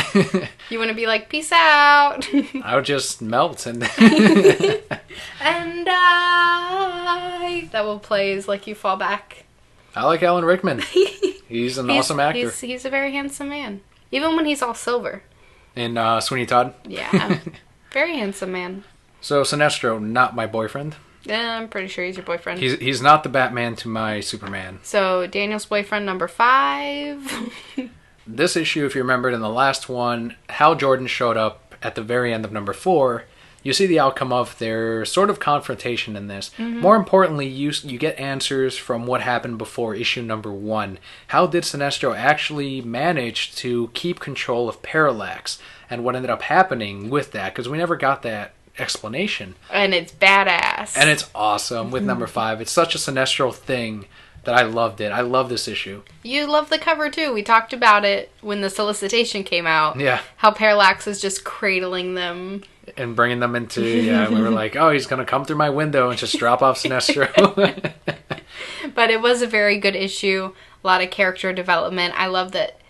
B: You want to be like, peace out.
A: I would just melt and...
B: and that will play as like you fall back.
A: I like Alan Rickman. He's an awesome actor.
B: He's a very handsome man. Even when he's all silver.
A: In Sweeney Todd?
B: Yeah. Very handsome man.
A: So Sinestro, not my boyfriend.
B: Yeah, I'm pretty sure he's your boyfriend.
A: He's not the Batman to my Superman.
B: So Daniel's boyfriend #5. This
A: issue, if you remembered in the last one, Hal Jordan showed up at the very end of #4. you see the outcome of their sort of confrontation in this. More importantly, you get answers from what happened before issue number 1. How did Sinestro actually manage to keep control of Parallax, and what ended up happening with that? Because we never got that explanation.
B: And it's badass.
A: And it's awesome with number 5. It's such a Sinestro thing that I loved it. I love this issue.
B: You love the cover too. We talked about it when the solicitation came out.
A: Yeah.
B: How Parallax is just cradling them.
A: And bringing them into, we were like, oh, he's going to come through my window and just drop off Sinestro.
B: But it was a very good issue. A lot of character development. I love that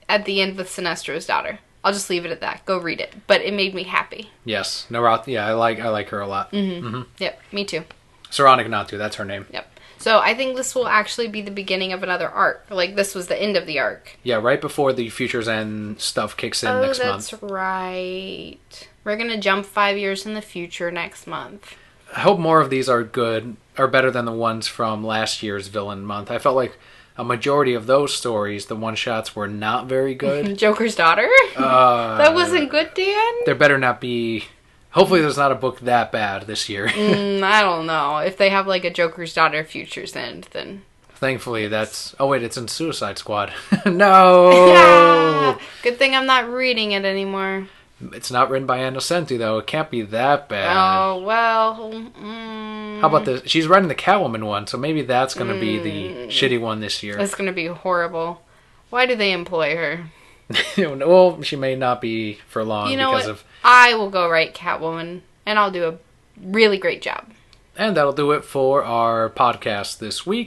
B: at the end with Sinestro's daughter. I'll just leave it at that. Go read it. But it made me happy.
A: Yes. I like her a lot.
B: Yep, me too.
A: Sarana Gnatu, that's her name.
B: Yep. So I think this will actually be the beginning of another arc. Like, this was the end of the arc.
A: Yeah, right before the Futures End stuff kicks in next month.
B: Oh, that's right. We're going to jump 5 years in the future next month.
A: I hope more of these are good, or better than the ones from last year's Villain Month. I felt like a majority of those stories, the one-shots, were not very good.
B: Joker's daughter? That wasn't good, Dan?
A: There better not be... Hopefully there's not a book that bad this year.
B: I don't know. If they have like a Joker's Daughter Futures End, then...
A: Thankfully that's... Oh wait, it's in Suicide Squad. No!
B: Good thing I'm not reading it anymore.
A: It's not written by Innocenti though. It can't be that bad.
B: Oh, well...
A: How about this? She's writing the Catwoman one, so maybe that's going to be the shitty one this year.
B: It's going to be horrible. Why do they employ her?
A: Well, she may not be for long of...
B: I will go write Catwoman, and I'll do a really great job.
A: And that'll do it for our podcast this week.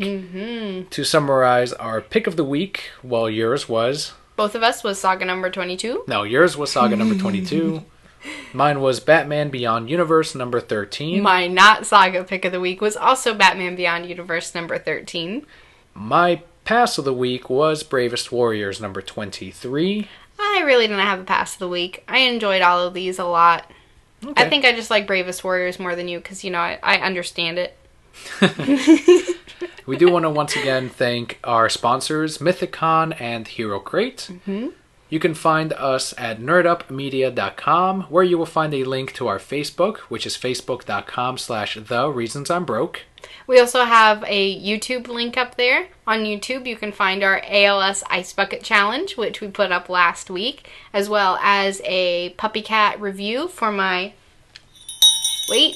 A: To summarize our pick of the week, well, yours was...
B: Both of us was Saga number 22.
A: No, yours was Saga number 22. Mine was Batman Beyond Universe number 13.
B: My not Saga pick of the week was also Batman Beyond Universe number 13.
A: My pass of the week was Bravest Warriors number 23.
B: I really didn't have a pass of the week. I enjoyed all of these a lot.
A: Okay.
B: I think I just like Bravest Warriors more than you because, I understand it.
A: We do want to once again thank our sponsors, Mythicon and Hero Crate. You can find us at nerdupmedia.com, where you will find a link to our Facebook, which is facebook.com/thereasonsimbroke.
B: We also have a YouTube link up there. On YouTube, you can find our ALS Ice Bucket Challenge, which we put up last week, as well as a Puppycat review for my... Wait.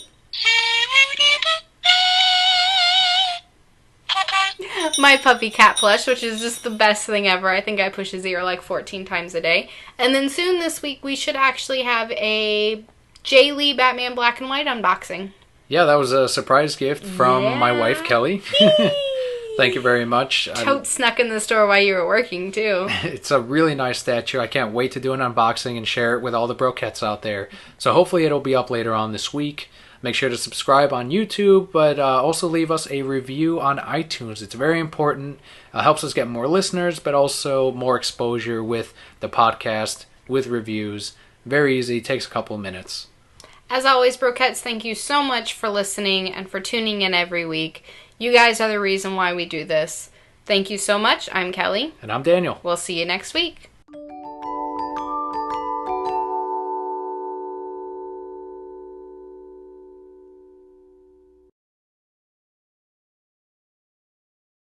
B: My Puppycat plush, which is just the best thing ever. I think I push his ear like 14 times a day. And then soon this week, we should actually have a J. Lee Batman Black and White unboxing.
A: Yeah, that was a surprise gift from my wife, Kelly. Thank you very much.
B: Totes snuck in the store while you were working, too.
A: It's a really nice statue. I can't wait to do an unboxing and share it with all the brokettes out there. So hopefully it'll be up later on this week. Make sure to subscribe on YouTube, but also leave us a review on iTunes. It's very important. It helps us get more listeners, but also more exposure with the podcast, with reviews. Very easy. Takes a couple of minutes.
B: As always, Brokettes, thank you so much for listening and for tuning in every week. You guys are the reason why we do this. Thank you so much. I'm Kelly.
A: And I'm Daniel.
B: We'll see you next week.